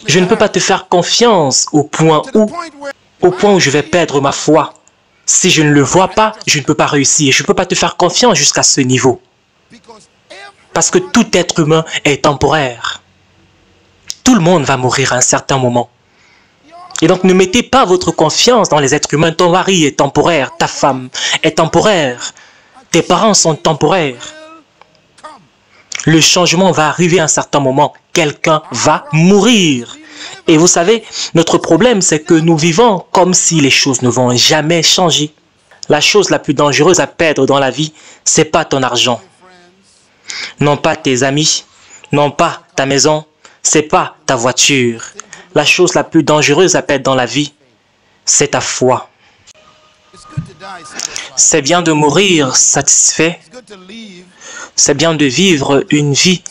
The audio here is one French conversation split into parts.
Je ne peux pas te faire confiance au point où je vais perdre ma foi. Si je ne le vois pas, je ne peux pas réussir. Je ne peux pas te faire confiance jusqu'à ce niveau. Parce que tout être humain est temporaire. Tout le monde va mourir à un certain moment. Et donc ne mettez pas votre confiance dans les êtres humains. Ton mari est temporaire, ta femme est temporaire, tes parents sont temporaires. Le changement va arriver à un certain moment. Quelqu'un va mourir. Et vous savez, notre problème, c'est que nous vivons comme si les choses ne vont jamais changer. La chose la plus dangereuse à perdre dans la vie, c'est pas ton argent. Non pas tes amis, non pas ta maison, c'est pas ta voiture. La chose la plus dangereuse à perdre dans la vie, c'est ta foi. C'est bien de mourir satisfait. C'est bien de vivre une vie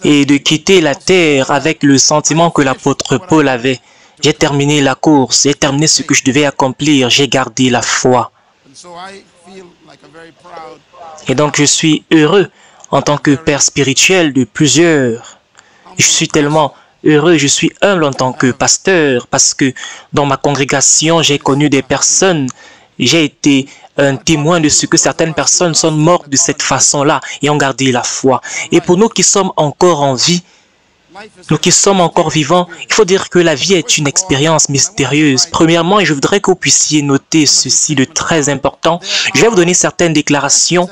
et de quitter la terre avec le sentiment que l'apôtre Paul avait. J'ai terminé la course, j'ai terminé ce que je devais accomplir, j'ai gardé la foi. Et donc je suis heureux en tant que père spirituel de plusieurs. Je suis tellement heureux, je suis humble en tant que pasteur parce que dans ma congrégation, j'ai connu des personnes, j'ai été un témoin de ce que certaines personnes sont mortes de cette façon-là et ont gardé la foi. Et pour nous qui sommes encore en vie, nous qui sommes encore vivants, il faut dire que la vie est une expérience mystérieuse. Premièrement, je voudrais que vous puissiez noter ceci de très important. Je vais vous donner certaines déclarations.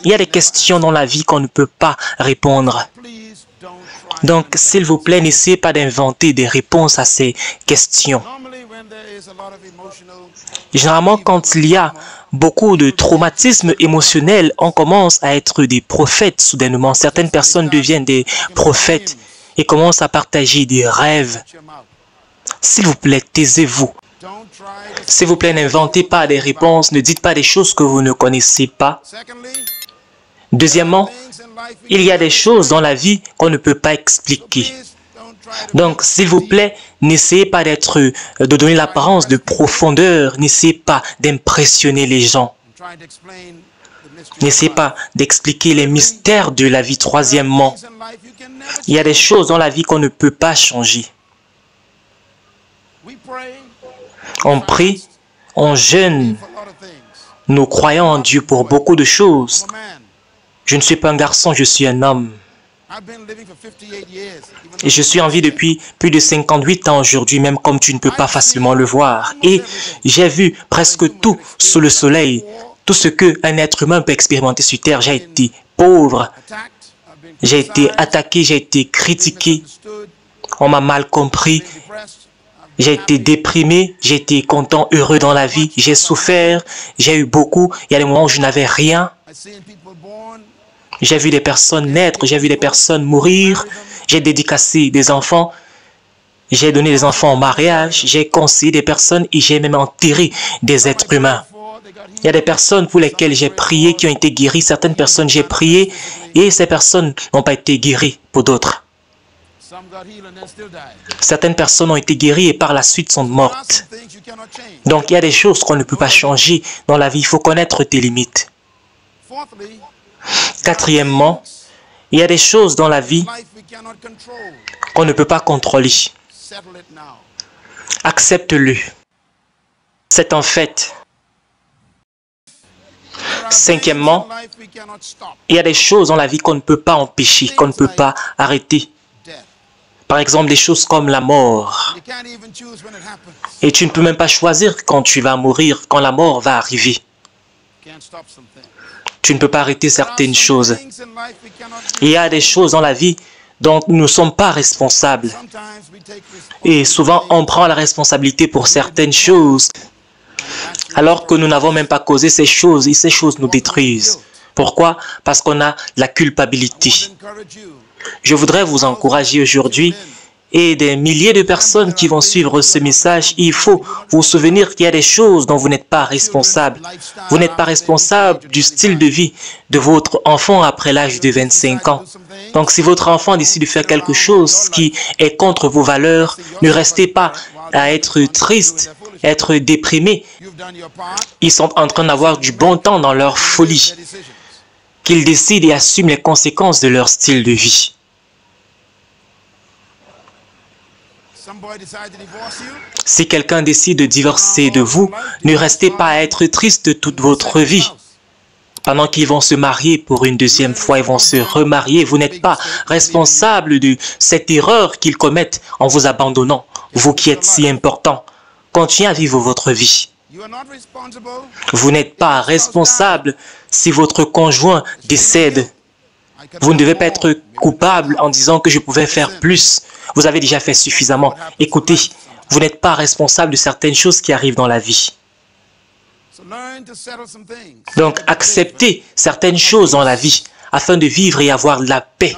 Il y a des questions dans la vie qu'on ne peut pas répondre. Donc, s'il vous plaît, n'essayez pas d'inventer des réponses à ces questions. Généralement, quand il y a beaucoup de traumatismes émotionnels, on commence à être des prophètes soudainement. Certaines personnes deviennent des prophètes et commencent à partager des rêves. S'il vous plaît, taisez-vous. S'il vous plaît, n'inventez pas des réponses, ne dites pas des choses que vous ne connaissez pas. Deuxièmement, il y a des choses dans la vie qu'on ne peut pas expliquer. Donc, s'il vous plaît, n'essayez pas de donner l'apparence de profondeur, n'essayez pas d'impressionner les gens. N'essayez pas d'expliquer les mystères de la vie. Troisièmement, il y a des choses dans la vie qu'on ne peut pas changer. On prie, on jeûne, nous croyons en Dieu pour beaucoup de choses. Je ne suis pas un garçon, je suis un homme. Et je suis en vie depuis plus de 58 ans aujourd'hui, même comme tu ne peux pas facilement le voir. Et j'ai vu presque tout sous le soleil, tout ce qu'un être humain peut expérimenter sur terre. J'ai été pauvre, j'ai été attaqué, j'ai été critiqué, on m'a mal compris, j'ai été déprimé, j'ai été content, heureux dans la vie, j'ai souffert, j'ai eu beaucoup, il y a des moments où je n'avais rien. J'ai vu des personnes naître, j'ai vu des personnes mourir, j'ai dédicacé des enfants, j'ai donné des enfants en mariage, j'ai conseillé des personnes et j'ai même enterré des êtres humains. Il y a des personnes pour lesquelles j'ai prié qui ont été guéries, certaines personnes j'ai prié et ces personnes n'ont pas été guéries pour d'autres. Certaines personnes ont été guéries et par la suite sont mortes. Donc il y a des choses qu'on ne peut pas changer dans la vie, il faut connaître tes limites. Quatrièmement, il y a des choses dans la vie qu'on ne peut pas contrôler. Accepte-le. C'est un fait. Cinquièmement, il y a des choses dans la vie qu'on ne peut pas empêcher, qu'on ne peut pas arrêter. Par exemple, des choses comme la mort. Et tu ne peux même pas choisir quand tu vas mourir, quand la mort va arriver. Tu ne peux pas arrêter certaines choses. Il y a des choses dans la vie dont nous ne sommes pas responsables. Et souvent, on prend la responsabilité pour certaines choses, alors que nous n'avons même pas causé ces choses, et ces choses nous détruisent. Pourquoi? Parce qu'on a la culpabilité. Je voudrais vous encourager aujourd'hui, et des milliers de personnes qui vont suivre ce message, il faut vous souvenir qu'il y a des choses dont vous n'êtes pas responsable. Vous n'êtes pas responsable du style de vie de votre enfant après l'âge de 25 ans. Donc si votre enfant décide de faire quelque chose qui est contre vos valeurs, ne restez pas à être triste, être déprimé. Ils sont en train d'avoir du bon temps dans leur folie. Qu'ils décident et assument les conséquences de leur style de vie. Si quelqu'un décide de divorcer de vous, ne restez pas à être triste toute votre vie. Pendant qu'ils vont se marier pour une deuxième fois, ils vont se remarier. Vous n'êtes pas responsable de cette erreur qu'ils commettent en vous abandonnant. Vous qui êtes si important, continuez à vivre votre vie. Vous n'êtes pas responsable si votre conjoint décède. Vous ne devez pas être coupable en disant que je pouvais faire plus. Vous avez déjà fait suffisamment. Écoutez, vous n'êtes pas responsable de certaines choses qui arrivent dans la vie. Donc, acceptez certaines choses dans la vie afin de vivre et avoir de la paix.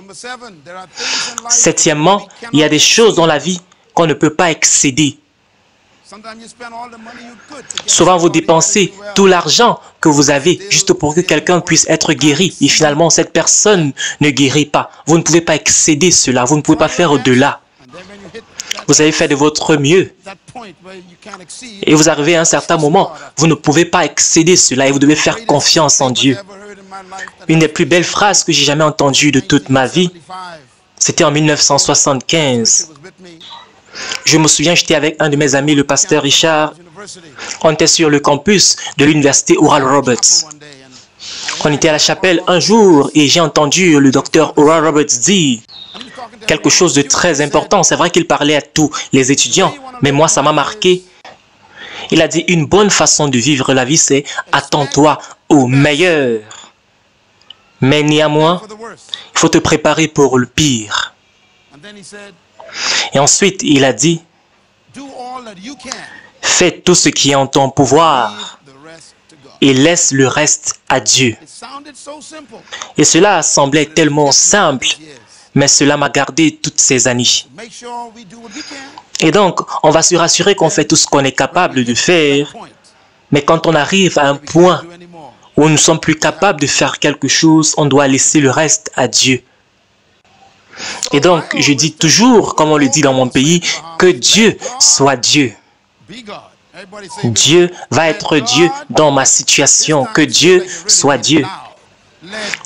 Septièmement, il y a des choses dans la vie qu'on ne peut pas excéder. Souvent, vous dépensez tout l'argent que vous avez juste pour que quelqu'un puisse être guéri. Et finalement, cette personne ne guérit pas. Vous ne pouvez pas excéder cela. Vous ne pouvez pas faire au-delà. Vous avez fait de votre mieux. Et vous arrivez à un certain moment, vous ne pouvez pas excéder cela et vous devez faire confiance en Dieu. Une des plus belles phrases que j'ai jamais entendues de toute ma vie, c'était en 1975. Je me souviens, j'étais avec un de mes amis, le pasteur Richard. On était sur le campus de l'université Oral Roberts. On était à la chapelle un jour et j'ai entendu le docteur Oral Roberts dire quelque chose de très important. C'est vrai qu'il parlait à tous les étudiants, mais moi, ça m'a marqué. Il a dit, une bonne façon de vivre la vie, c'est attends-toi au meilleur. Mais néanmoins, il faut te préparer pour le pire. Et ensuite, il a dit, fais tout ce qui est en ton pouvoir et laisse le reste à Dieu. Et cela semblait tellement simple, mais cela m'a gardé toutes ces années. Et donc, on va se rassurer qu'on fait tout ce qu'on est capable de faire, mais quand on arrive à un point où nous ne sommes plus capables de faire quelque chose, on doit laisser le reste à Dieu. Et donc, je dis toujours, comme on le dit dans mon pays, que Dieu soit Dieu. Dieu va être Dieu dans ma situation, que Dieu soit Dieu.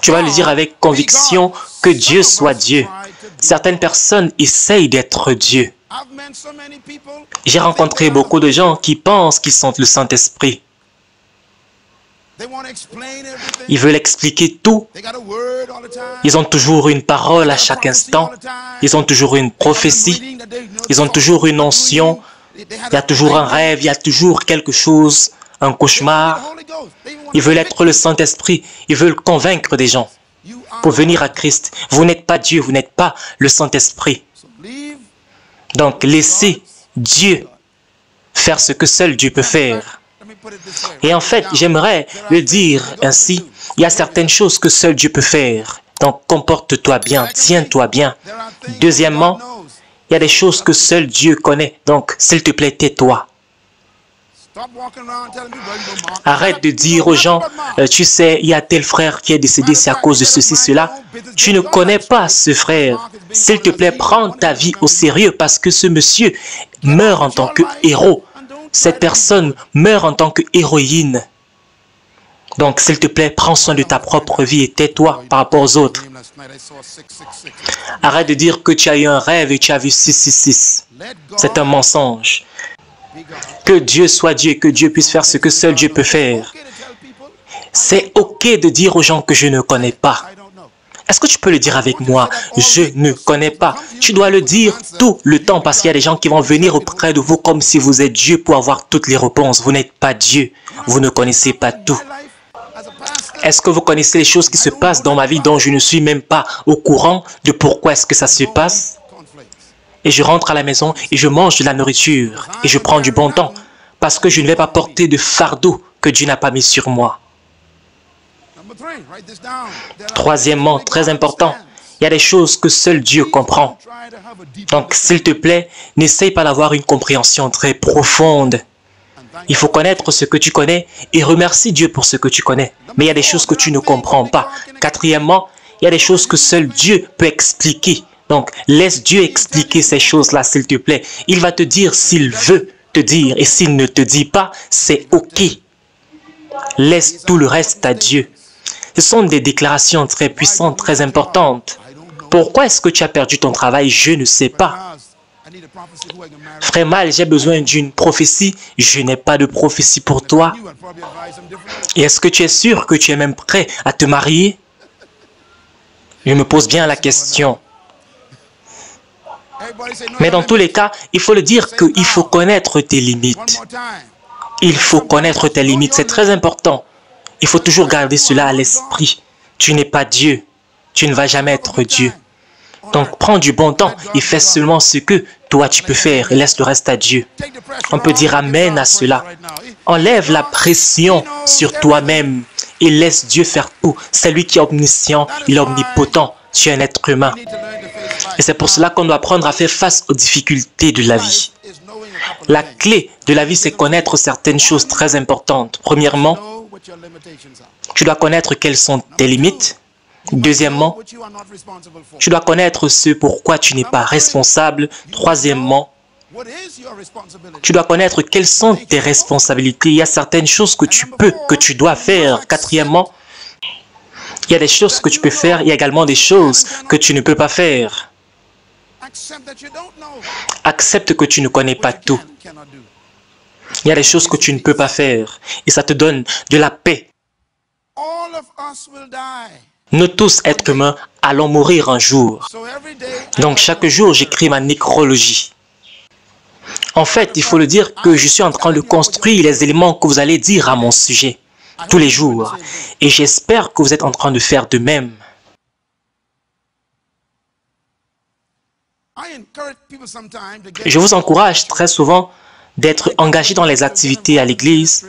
Tu vas le dire avec conviction, que Dieu soit Dieu. Certaines personnes essayent d'être Dieu. J'ai rencontré beaucoup de gens qui pensent qu'ils sont le Saint-Esprit. Ils veulent expliquer tout. Ils ont toujours une parole à chaque instant. Ils ont toujours une prophétie. Ils ont toujours une onction. Il y a toujours un rêve. Il y a toujours quelque chose, un cauchemar. Ils veulent être le Saint-Esprit. Ils veulent convaincre des gens pour venir à Christ. Vous n'êtes pas Dieu. Vous n'êtes pas le Saint-Esprit. Donc, laissez Dieu faire ce que seul Dieu peut faire. Et en fait, j'aimerais le dire ainsi, il y a certaines choses que seul Dieu peut faire. Donc, comporte-toi bien, tiens-toi bien. Deuxièmement, il y a des choses que seul Dieu connaît. Donc, s'il te plaît, tais-toi. Arrête de dire aux gens, tu sais, il y a tel frère qui est décédé, c'est à cause de ceci, cela. Tu ne connais pas ce frère. S'il te plaît, prends ta vie au sérieux parce que ce monsieur meurt en tant que héros. Cette personne meurt en tant que héroïne. Donc, s'il te plaît, prends soin de ta propre vie et tais-toi par rapport aux autres. Arrête de dire que tu as eu un rêve et tu as vu 666. C'est un mensonge. Que Dieu soit Dieu, que Dieu puisse faire ce que seul Dieu peut faire. C'est OK de dire aux gens que je ne connais pas. Est-ce que tu peux le dire avec moi? Je ne connais pas. Tu dois le dire tout le temps parce qu'il y a des gens qui vont venir auprès de vous comme si vous êtes Dieu pour avoir toutes les réponses. Vous n'êtes pas Dieu. Vous ne connaissez pas tout. Est-ce que vous connaissez les choses qui se passent dans ma vie dont je ne suis même pas au courant de pourquoi est-ce que ça se passe? Et je rentre à la maison et je mange de la nourriture et je prends du bon temps parce que je ne vais pas porter de fardeau que Dieu n'a pas mis sur moi. Troisièmement, très important, il y a des choses que seul Dieu comprend. Donc, s'il te plaît, n'essaye pas d'avoir une compréhension très profonde. Il faut connaître ce que tu connais et remercie Dieu pour ce que tu connais. Mais il y a des choses que tu ne comprends pas. Quatrièmement, il y a des choses que seul Dieu peut expliquer. Donc, laisse Dieu expliquer ces choses-là, s'il te plaît. Il va te dire s'il veut te dire et s'il ne te dit pas, c'est OK. Laisse tout le reste à Dieu. Ce sont des déclarations très puissantes, très importantes. Pourquoi est-ce que tu as perdu ton travail? Je ne sais pas. Frère Mal, j'ai besoin d'une prophétie. Je n'ai pas de prophétie pour toi. Et est-ce que tu es sûr que tu es même prêt à te marier? Je me pose bien la question. Mais dans tous les cas, il faut le dire qu'il faut connaître tes limites. Il faut connaître tes limites, c'est très important. Il faut toujours garder cela à l'esprit. Tu n'es pas Dieu. Tu ne vas jamais être Dieu. Donc, prends du bon temps et fais seulement ce que toi tu peux faire et laisse le reste à Dieu. On peut dire Amen à cela. Enlève la pression sur toi-même et laisse Dieu faire tout. C'est lui qui est omniscient, il est omnipotent. Tu es un être humain. Et c'est pour cela qu'on doit apprendre à faire face aux difficultés de la vie. La clé de la vie, c'est connaître certaines choses très importantes. Premièrement, tu dois connaître quelles sont tes limites. Deuxièmement, tu dois connaître ce pourquoi tu n'es pas responsable. Troisièmement, tu dois connaître quelles sont tes responsabilités. Il y a certaines choses que tu peux, que tu dois faire. Quatrièmement, il y a des choses que tu peux faire. Il y a également des choses que tu ne peux pas faire. Accepte que tu ne connais pas tout. Il y a des choses que tu ne peux pas faire. Et ça te donne de la paix. Nous tous, êtres humains, allons mourir un jour. Donc chaque jour, j'écris ma nécrologie. En fait, il faut le dire que je suis en train de construire les éléments que vous allez dire à mon sujet tous les jours. Et j'espère que vous êtes en train de faire de même. Je vous encourage très souvent d'être engagé dans les activités à l'église.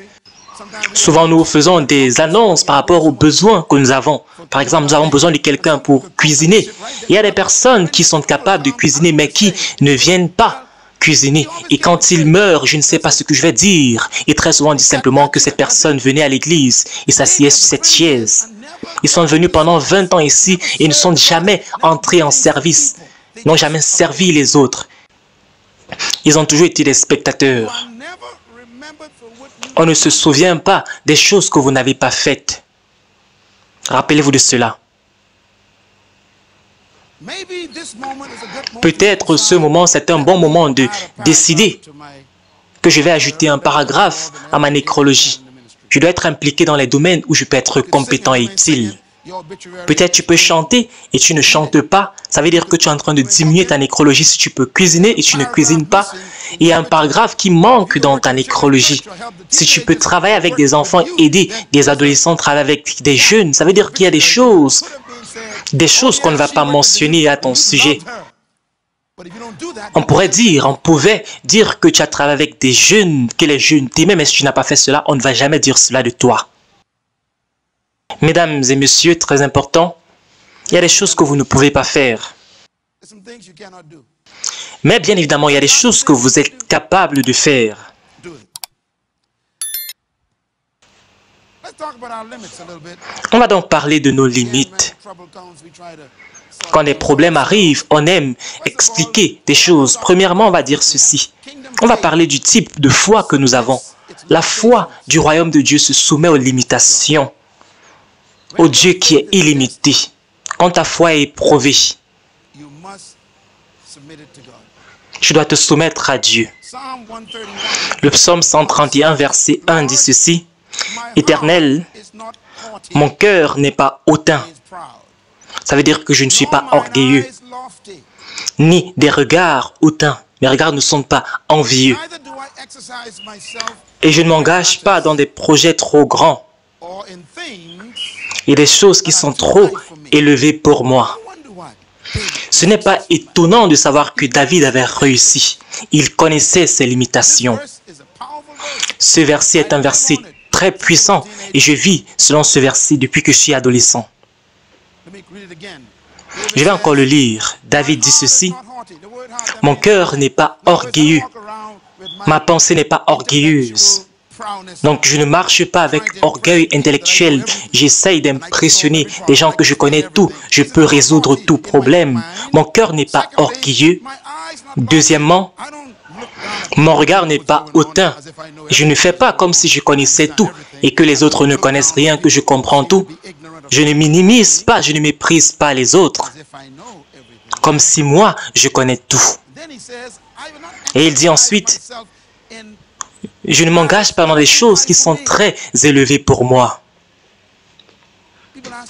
Souvent, nous faisons des annonces par rapport aux besoins que nous avons. Par exemple, nous avons besoin de quelqu'un pour cuisiner. Il y a des personnes qui sont capables de cuisiner, mais qui ne viennent pas cuisiner. Et quand ils meurent, je ne sais pas ce que je vais dire. Et très souvent, on dit simplement que cette personne venait à l'église et s'assied sur cette chaise. Ils sont venus pendant 20 ans ici et ne sont jamais entrés en service. Ils n'ont jamais servi les autres. Ils ont toujours été des spectateurs. On ne se souvient pas des choses que vous n'avez pas faites. Rappelez-vous de cela. Peut-être ce moment, c'est un bon moment de décider que je vais ajouter un paragraphe à ma nécrologie. Je dois être impliqué dans les domaines où je peux être compétent et utile. Peut-être tu peux chanter et tu ne chantes pas. Ça veut dire que tu es en train de diminuer ta nécrologie si tu peux cuisiner et tu ne cuisines pas. Il y a un paragraphe qui manque dans ta nécrologie. Si tu peux travailler avec des enfants, aider des adolescents, travailler avec des jeunes, ça veut dire qu'il y a des choses qu'on ne va pas mentionner à ton sujet. On pouvait dire, on pouvait dire que tu as travaillé avec des jeunes, que les jeunes t'aimaient, mais si tu n'as pas fait cela, on ne va jamais dire cela de toi. Mesdames et messieurs, très important, il y a des choses que vous ne pouvez pas faire. Mais bien évidemment, il y a des choses que vous êtes capable de faire. On va donc parler de nos limites. Quand des problèmes arrivent, on aime expliquer des choses. Premièrement, on va dire ceci. On va parler du type de foi que nous avons. La foi du royaume de Dieu se soumet aux limitations. Au Dieu qui est illimité. Quand ta foi est éprouvée, tu dois te soumettre à Dieu. Le psaume 131, verset 1 dit ceci. Éternel, mon cœur n'est pas hautain. Ça veut dire que je ne suis pas orgueilleux, ni des regards hautains. Mes regards ne sont pas envieux. Et je ne m'engage pas dans des projets trop grands et des choses qui sont trop élevées pour moi. Ce n'est pas étonnant de savoir que David avait réussi. Il connaissait ses limitations. Ce verset est un verset très puissant et je vis selon ce verset depuis que je suis adolescent. Je vais encore le lire. David dit ceci. Mon cœur n'est pas orgueilleux. Ma pensée n'est pas orgueilleuse. Donc, je ne marche pas avec orgueil intellectuel. J'essaye d'impressionner des gens que je connais tout. Je peux résoudre tout problème. Mon cœur n'est pas orgueilleux. Deuxièmement, mon regard n'est pas hautain. Je ne fais pas comme si je connaissais tout et que les autres ne connaissent rien, que je comprends tout. Je ne minimise pas, je ne méprise pas les autres. Comme si moi, je connais tout. Et il dit ensuite, je ne m'engage pas dans des choses qui sont très élevées pour moi.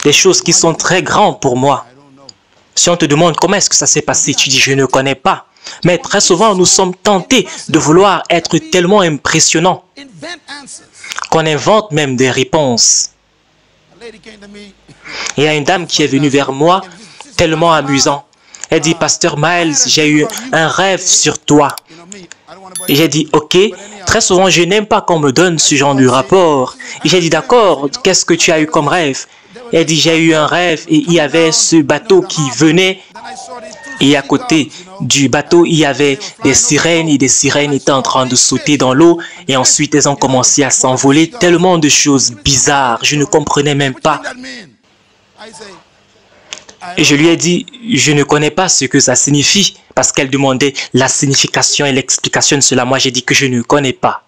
Des choses qui sont très grandes pour moi. Si on te demande comment est-ce que ça s'est passé, tu dis je ne connais pas. Mais très souvent, nous sommes tentés de vouloir être tellement impressionnants qu'on invente même des réponses. Il y a une dame qui est venue vers moi, tellement amusant. Elle dit, Pasteur Miles, j'ai eu un rêve sur toi. Et j'ai dit, ok, très souvent, je n'aime pas qu'on me donne ce genre de rapport. Et j'ai dit, d'accord, qu'est-ce que tu as eu comme rêve? Elle dit, j'ai eu un rêve et il y avait ce bateau qui venait. Et à côté du bateau, il y avait des sirènes et des sirènes étaient en train de sauter dans l'eau. Et ensuite, elles ont commencé à s'envoler. Tellement de choses bizarres. Je ne comprenais même pas. Et je lui ai dit, je ne connais pas ce que ça signifie. Parce qu'elle demandait la signification et l'explication de cela. Moi, j'ai dit que je ne connais pas.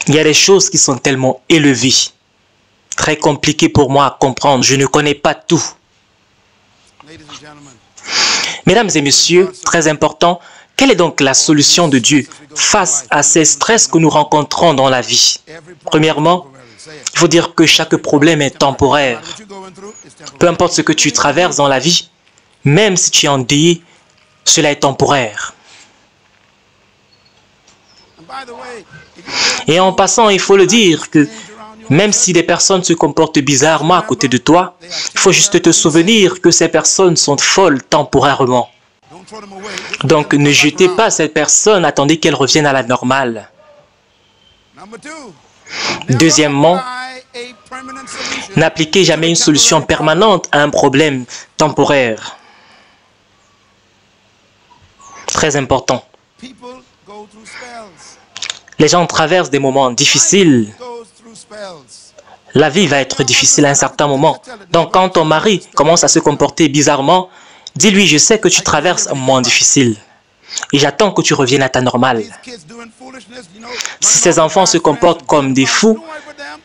Il y a des choses qui sont tellement élevées. Très compliqué pour moi à comprendre. Je ne connais pas tout. Mesdames et messieurs, très important, quelle est donc la solution de Dieu face à ces stress que nous rencontrons dans la vie? Premièrement, il faut dire que chaque problème est temporaire. Peu importe ce que tu traverses dans la vie, même si tu es endeuillé, cela est temporaire. Et en passant, il faut le dire que même si des personnes se comportent bizarrement à côté de toi, il faut juste te souvenir que ces personnes sont folles temporairement. Donc, ne jetez pas cette personne, attendez qu'elle revienne à la normale. Deuxièmement, n'appliquez jamais une solution permanente à un problème temporaire. Très important. Les gens traversent des moments difficiles. La vie va être difficile à un certain moment. Donc, quand ton mari commence à se comporter bizarrement, dis-lui, je sais que tu traverses un moment difficile. Et j'attends que tu reviennes à ta normale. Si ces enfants se comportent comme des fous,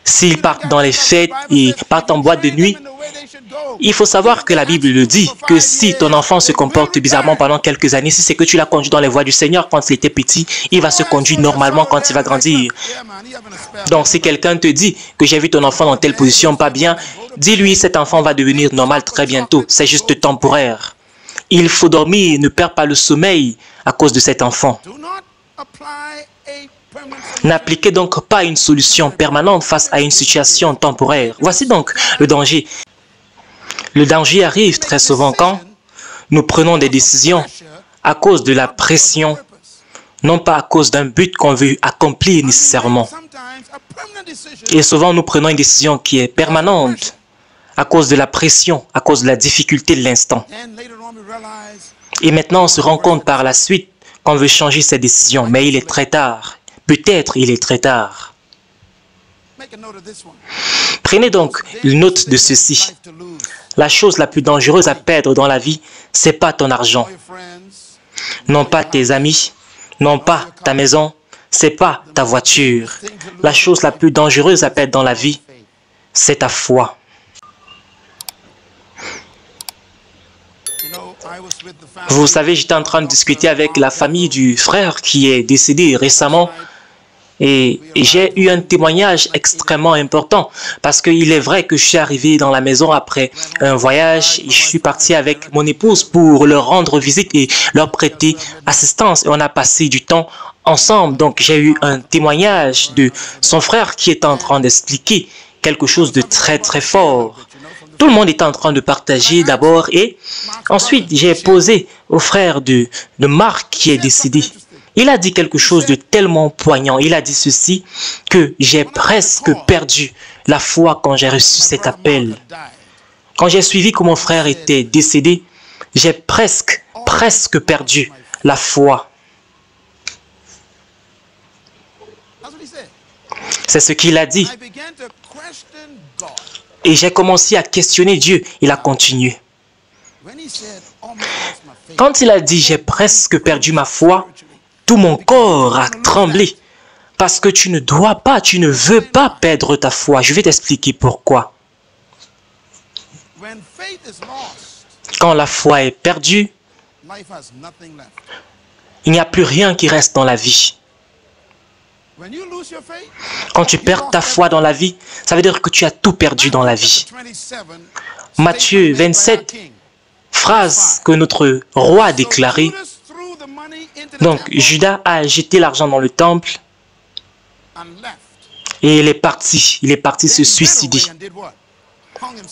s'ils partent dans les fêtes et partent en boîte de nuit, il faut savoir que la Bible le dit, que si ton enfant se comporte bizarrement pendant quelques années, si c'est que tu l'as conduit dans les voies du Seigneur quand il était petit, il va se conduire normalement quand il va grandir. Donc si quelqu'un te dit que j'ai vu ton enfant dans telle position pas bien, dis-lui cet enfant va devenir normal très bientôt, c'est juste temporaire. Il faut dormir, ne perds pas le sommeil à cause de cet enfant. N'appliquez donc pas une solution permanente face à une situation temporaire. Voici donc le danger. Le danger arrive très souvent quand nous prenons des décisions à cause de la pression, non pas à cause d'un but qu'on veut accomplir nécessairement. Et souvent nous prenons une décision qui est permanente à cause de la pression, à cause de la difficulté de l'instant. Et maintenant on se rend compte par la suite qu'on veut changer cette décision, mais il est très tard. Peut-être il est très tard. Prenez donc note de ceci. La chose la plus dangereuse à perdre dans la vie, ce n'est pas ton argent, non pas tes amis, non pas ta maison, ce n'est pas ta voiture. La chose la plus dangereuse à perdre dans la vie, c'est ta foi. Vous savez, j'étais en train de discuter avec la famille du frère qui est décédé récemment. Et j'ai eu un témoignage extrêmement important parce qu'il est vrai que je suis arrivé dans la maison après un voyage et je suis parti avec mon épouse pour leur rendre visite et leur prêter assistance. Et on a passé du temps ensemble. Donc j'ai eu un témoignage de son frère qui est en train d'expliquer quelque chose de très très fort. Tout le monde est en train de partager d'abord et ensuite j'ai posé au frère de Marc qui est décédé. Il a dit quelque chose de tellement poignant. Il a dit ceci, que j'ai presque perdu la foi quand j'ai reçu cet appel. Quand j'ai suivi que mon frère était décédé, j'ai presque perdu la foi. C'est ce qu'il a dit. Et j'ai commencé à questionner Dieu. Il a continué. Quand il a dit « j'ai presque perdu ma foi », tout mon corps a tremblé. Parce que tu ne dois pas, tu ne veux pas perdre ta foi. Je vais t'expliquer pourquoi. Quand la foi est perdue, il n'y a plus rien qui reste dans la vie. Quand tu perds ta foi dans la vie, ça veut dire que tu as tout perdu dans la vie. Matthieu 27, phrase que notre roi a déclarée. Donc, Judas a jeté l'argent dans le temple et il est parti se suicider.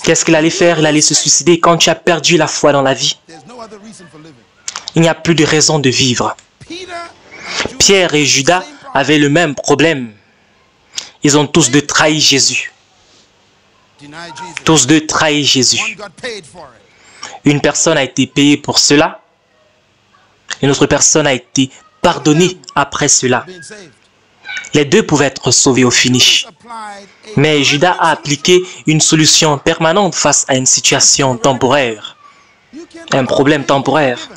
Qu'est-ce qu'il allait faire? Il allait se suicider. Quand tu as perdu la foi dans la vie, il n'y a plus de raison de vivre. Pierre et Judas avaient le même problème. Ils ont tous deux trahi Jésus. Tous deux trahi Jésus. Une personne a été payée pour cela. Une autre personne a été pardonnée après cela. Les deux pouvaient être sauvés au finish. Mais Judas a appliqué une solution permanente face à une situation temporaire. Un problème temporaire.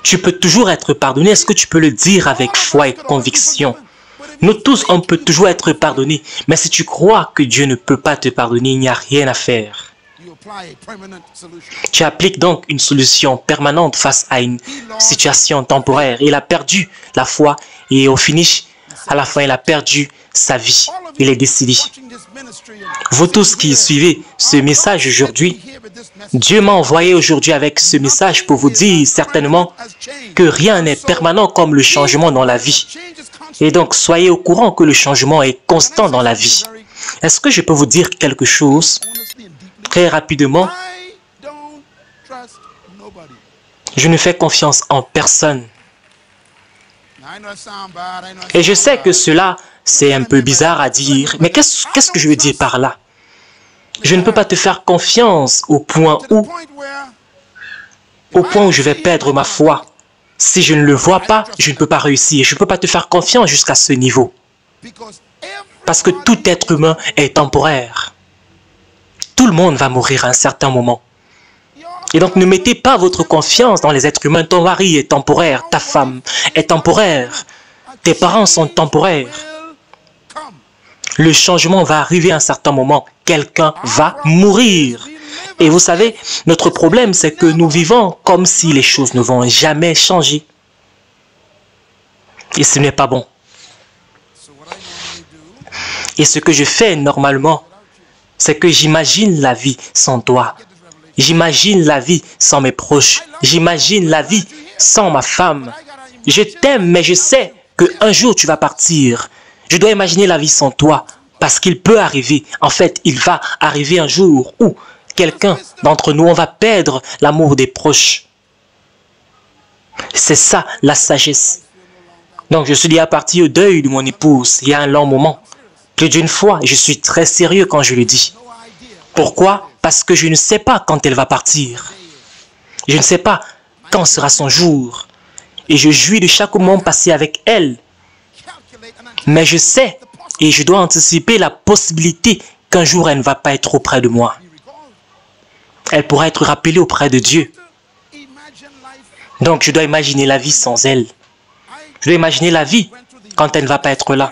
Tu peux toujours être pardonné. Est-ce que tu peux le dire avec foi et conviction? Nous tous, on peut toujours être pardonnés. Mais si tu crois que Dieu ne peut pas te pardonner, il n'y a rien à faire. Tu appliques donc une solution permanente face à une situation temporaire. Il a perdu la foi et au finish, à la fin, il a perdu sa vie. Il est décédé. Vous tous qui suivez ce message aujourd'hui, Dieu m'a envoyé aujourd'hui avec ce message pour vous dire certainement que rien n'est permanent comme le changement dans la vie. Et donc, soyez au courant que le changement est constant dans la vie. Est-ce que je peux vous dire quelque chose très rapidement? Je ne fais confiance en personne. Et je sais que cela, c'est un peu bizarre à dire, mais qu'est-ce que je veux dire par là? Je ne peux pas te faire confiance au point où je vais perdre ma foi. Si je ne le vois pas, je ne peux pas réussir. Je ne peux pas te faire confiance jusqu'à ce niveau. Parce que tout être humain est temporaire. Tout le monde va mourir à un certain moment. Et donc, ne mettez pas votre confiance dans les êtres humains. Ton mari est temporaire, ta femme est temporaire, tes parents sont temporaires. Le changement va arriver à un certain moment. Quelqu'un va mourir. Et vous savez, notre problème, c'est que nous vivons comme si les choses ne vont jamais changer. Et ce n'est pas bon. Et ce que je fais normalement, c'est que j'imagine la vie sans toi. J'imagine la vie sans mes proches. J'imagine la vie sans ma femme. Je t'aime, mais je sais qu'un jour tu vas partir. Je dois imaginer la vie sans toi, parce qu'il peut arriver. En fait, il va arriver un jour où quelqu'un d'entre nous, on va perdre l'amour des proches. C'est ça, la sagesse. Donc, je suis déjà parti au deuil de mon épouse il y a un long moment. Plus d'une fois, je suis très sérieux quand je le dis. Pourquoi? Parce que je ne sais pas quand elle va partir. Je ne sais pas quand sera son jour. Et je jouis de chaque moment passé avec elle. Mais je sais et je dois anticiper la possibilité qu'un jour elle ne va pas être auprès de moi. Elle pourra être rappelée auprès de Dieu. Donc je dois imaginer la vie sans elle. Je dois imaginer la vie quand elle ne va pas être là.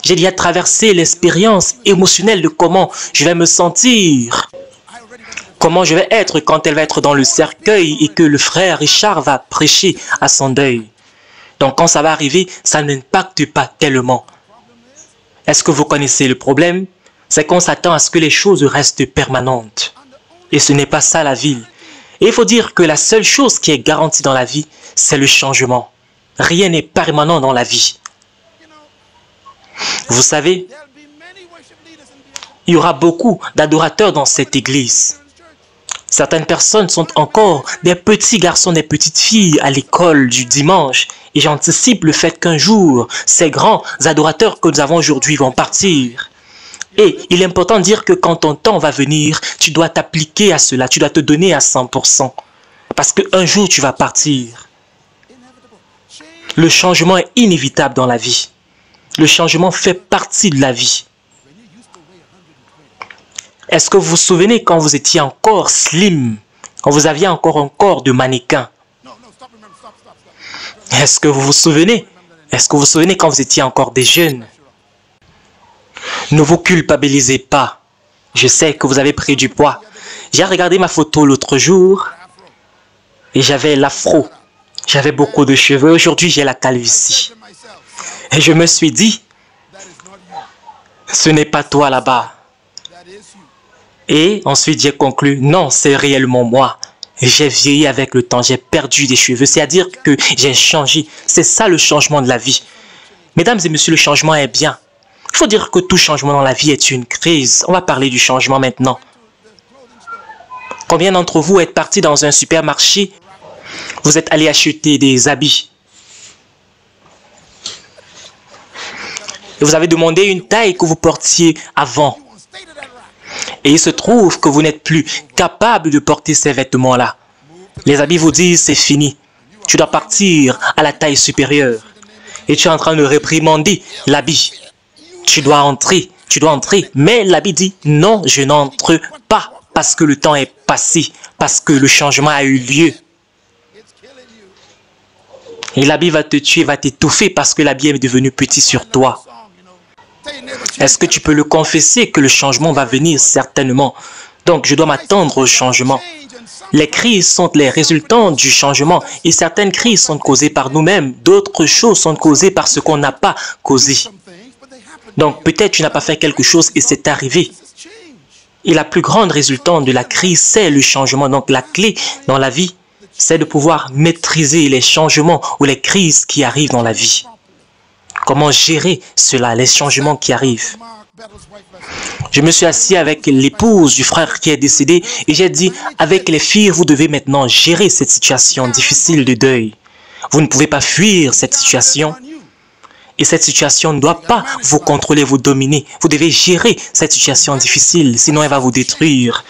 J'ai déjà traversé l'expérience émotionnelle de comment je vais me sentir. Comment je vais être quand elle va être dans le cercueil et que le frère Richard va prêcher à son deuil. Donc quand ça va arriver, ça n'impacte pas tellement. Est-ce que vous connaissez le problème? C'est qu'on s'attend à ce que les choses restent permanentes. Et ce n'est pas ça la vie. Et il faut dire que la seule chose qui est garantie dans la vie, c'est le changement. Rien n'est permanent dans la vie. Vous savez, il y aura beaucoup d'adorateurs dans cette église. Certaines personnes sont encore des petits garçons, des petites filles à l'école du dimanche. Et j'anticipe le fait qu'un jour, ces grands adorateurs que nous avons aujourd'hui vont partir. Et il est important de dire que quand ton temps va venir, tu dois t'appliquer à cela, tu dois te donner à 100%. Parce qu'un jour, tu vas partir. Le changement est inévitable dans la vie. Le changement fait partie de la vie. Est-ce que vous vous souvenez quand vous étiez encore slim, quand vous aviez encore un corps de mannequin? Est-ce que vous vous souvenez? Est-ce que vous vous souvenez quand vous étiez encore des jeunes? Ne vous culpabilisez pas. Je sais que vous avez pris du poids. J'ai regardé ma photo l'autre jour Et j'avais l'afro. J'avais beaucoup de cheveux. Aujourd'hui, j'ai la calvitie. Et je me suis dit, ce n'est pas toi là-bas. Et ensuite, j'ai conclu, non, c'est réellement moi. J'ai vieilli avec le temps, j'ai perdu des cheveux. C'est-à-dire que j'ai changé. C'est ça le changement de la vie. Mesdames et messieurs, le changement est bien. Il faut dire que tout changement dans la vie est une crise. On va parler du changement maintenant. Combien d'entre vous êtes partis dans un supermarché? Vous êtes allé acheter des habits. Et vous avez demandé une taille que vous portiez avant. Et il se trouve que vous n'êtes plus capable de porter ces vêtements-là. Les habits vous disent c'est fini. Tu dois partir à la taille supérieure. Et tu es en train de réprimander l'habit. Tu dois entrer. Mais l'habit dit non, je n'entre pas parce que le temps est passé, parce que le changement a eu lieu. Et l'habit va te tuer, va t'étouffer parce que l'habit est devenu petit sur toi. Est-ce que tu peux le confesser que le changement va venir? Certainement. Donc, je dois m'attendre au changement. Les crises sont les résultats du changement et certaines crises sont causées par nous-mêmes. D'autres choses sont causées par ce qu'on n'a pas causé. Donc, peut-être tu n'as pas fait quelque chose et c'est arrivé. Et la plus grande résultante de la crise, c'est le changement. Donc, la clé dans la vie, c'est de pouvoir maîtriser les changements ou les crises qui arrivent dans la vie. Comment gérer cela, les changements qui arrivent. Je me suis assis avec l'épouse du frère qui est décédé et j'ai dit, avec les filles, vous devez maintenant gérer cette situation difficile de deuil. Vous ne pouvez pas fuir cette situation. Et cette situation ne doit pas vous contrôler, vous dominer. Vous devez gérer cette situation difficile, sinon elle va vous détruire.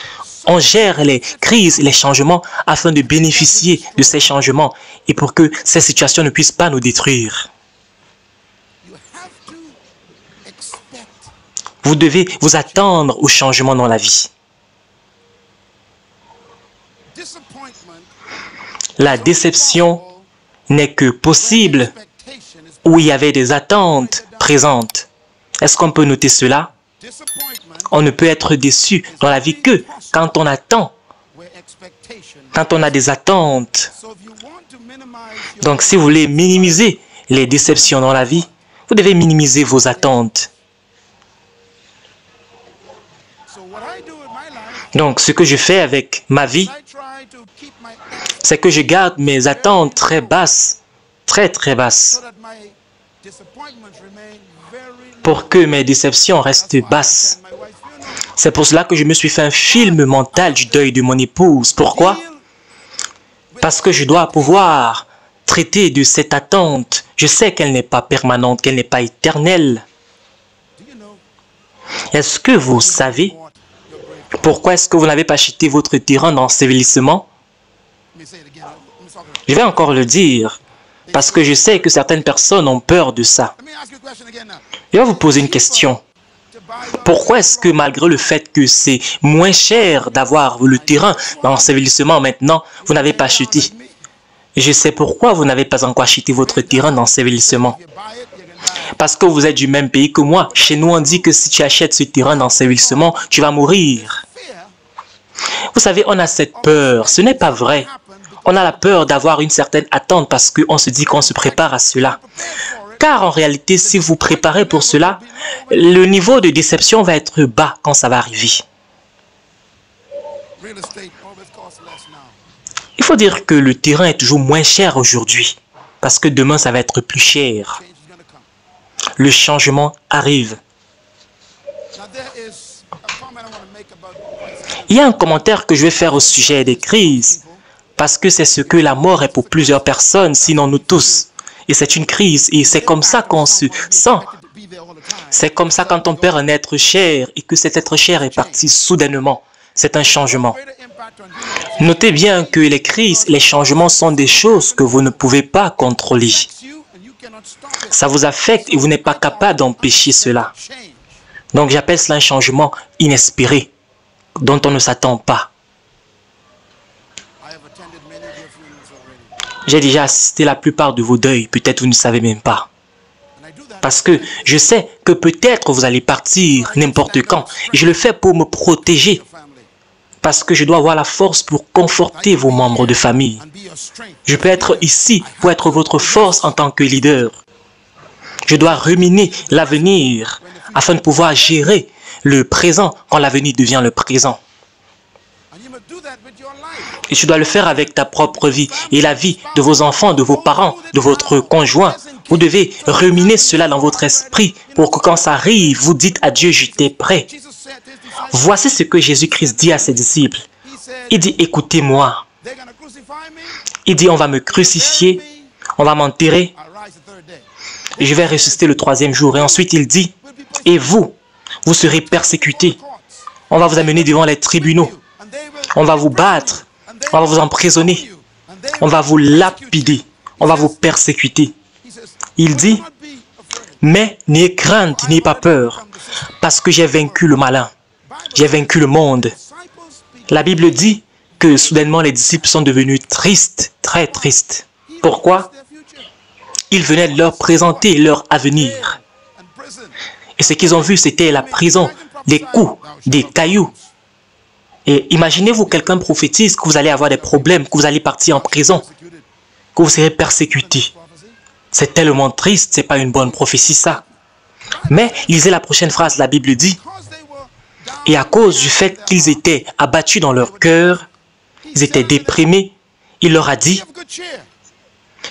On gère les crises et les changements afin de bénéficier de ces changements et pour que ces situations ne puissent pas nous détruire. Vous devez vous attendre au changement dans la vie. La déception n'est que possible où il y avait des attentes présentes. Est-ce qu'on peut noter cela? On ne peut être déçu dans la vie que quand on attend, quand on a des attentes. Donc, si vous voulez minimiser les déceptions dans la vie, vous devez minimiser vos attentes. Donc, ce que je fais avec ma vie, c'est que je garde mes attentes très basses, très basses, pour que mes déceptions restent basses. C'est pour cela que je me suis fait un film mental du deuil de mon épouse. Pourquoi? Parce que je dois pouvoir traiter de cette attente. Je sais qu'elle n'est pas permanente, qu'elle n'est pas éternelle. Est-ce que vous savez pourquoi est-ce que vous n'avez pas acheté votre terrain d'ensevelissement? Je vais encore le dire, parce que je sais que certaines personnes ont peur de ça. Je vais vous poser une question. Pourquoi est-ce que malgré le fait que c'est moins cher d'avoir le terrain d'ensevelissement maintenant, vous n'avez pas acheté? Je sais pourquoi vous n'avez pas encore acheté votre terrain d'ensevelissement. Parce que vous êtes du même pays que moi. Chez nous, on dit que si tu achètes ce terrain d'ensevelissement, tu vas mourir. Vous savez, on a cette peur. Ce n'est pas vrai. On a la peur d'avoir une certaine attente parce qu'on se dit qu'on se prépare à cela. Car en réalité, si vous préparez pour cela, le niveau de déception va être bas quand ça va arriver. Il faut dire que le terrain est toujours moins cher aujourd'hui parce que demain, ça va être plus cher. Le changement arrive. Il y a un commentaire que je vais faire au sujet des crises, parce que c'est ce que la mort est pour plusieurs personnes, sinon nous tous. Et c'est une crise, et c'est comme ça qu'on se sent. C'est comme ça quand on perd un être cher, et que cet être cher est parti soudainement. C'est un changement. Notez bien que les crises, les changements sont des choses que vous ne pouvez pas contrôler. Ça vous affecte et vous n'êtes pas capable d'empêcher cela. Donc j'appelle cela un changement inespéré, dont on ne s'attend pas. J'ai déjà assisté à la plupart de vos deuils, peut-être vous ne savez même pas. Parce que je sais que peut-être vous allez partir n'importe quand. Et je le fais pour me protéger. Parce que je dois avoir la force pour conforter vos membres de famille. Je peux être ici pour être votre force en tant que leader. Je dois ruminer l'avenir afin de pouvoir gérer le présent quand l'avenir devient le présent. Et tu dois le faire avec ta propre vie et la vie de vos enfants, de vos parents, de votre conjoint. Vous devez ruminer cela dans votre esprit pour que quand ça arrive, vous dites à Dieu, j'étais prêt. Voici ce que Jésus-Christ dit à ses disciples. Il dit, écoutez-moi. Il dit, on va me crucifier, on va m'enterrer, et je vais ressusciter le troisième jour. Et ensuite, il dit, et vous, vous serez persécutés. On va vous amener devant les tribunaux. On va vous battre. On va vous emprisonner. On va vous lapider. On va vous persécuter. Il dit, mais n'ayez crainte, n'ayez pas peur, parce que j'ai vaincu le malin. J'ai vaincu le monde. La Bible dit que soudainement les disciples sont devenus tristes, très tristes. Pourquoi? Ils venaient leur présenter leur avenir. Et ce qu'ils ont vu, c'était la prison, des coups, des cailloux. Et imaginez-vous, quelqu'un prophétise que vous allez avoir des problèmes, que vous allez partir en prison, que vous serez persécuté. C'est tellement triste, ce n'est pas une bonne prophétie ça. Mais lisez la prochaine phrase, la Bible dit, et à cause du fait qu'ils étaient abattus dans leur cœur, ils étaient déprimés, il leur a dit,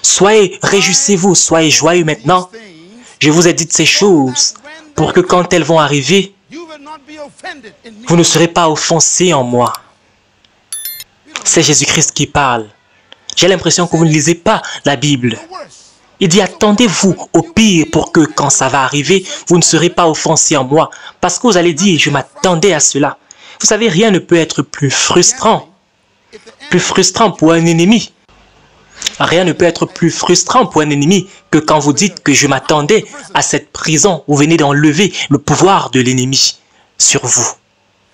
soyez, réjouissez-vous, soyez joyeux maintenant. Je vous ai dit ces choses pour que quand elles vont arriver, vous ne serez pas offensés en moi. C'est Jésus-Christ qui parle. J'ai l'impression que vous ne lisez pas la Bible. Il dit, attendez-vous au pire pour que quand ça va arriver, vous ne serez pas offensés en moi. Parce que vous allez dire, je m'attendais à cela. Vous savez, rien ne peut être plus frustrant pour un ennemi. Rien ne peut être plus frustrant pour un ennemi que quand vous dites que je m'attendais à cette prison. Vous venez d'enlever le pouvoir de l'ennemi sur vous.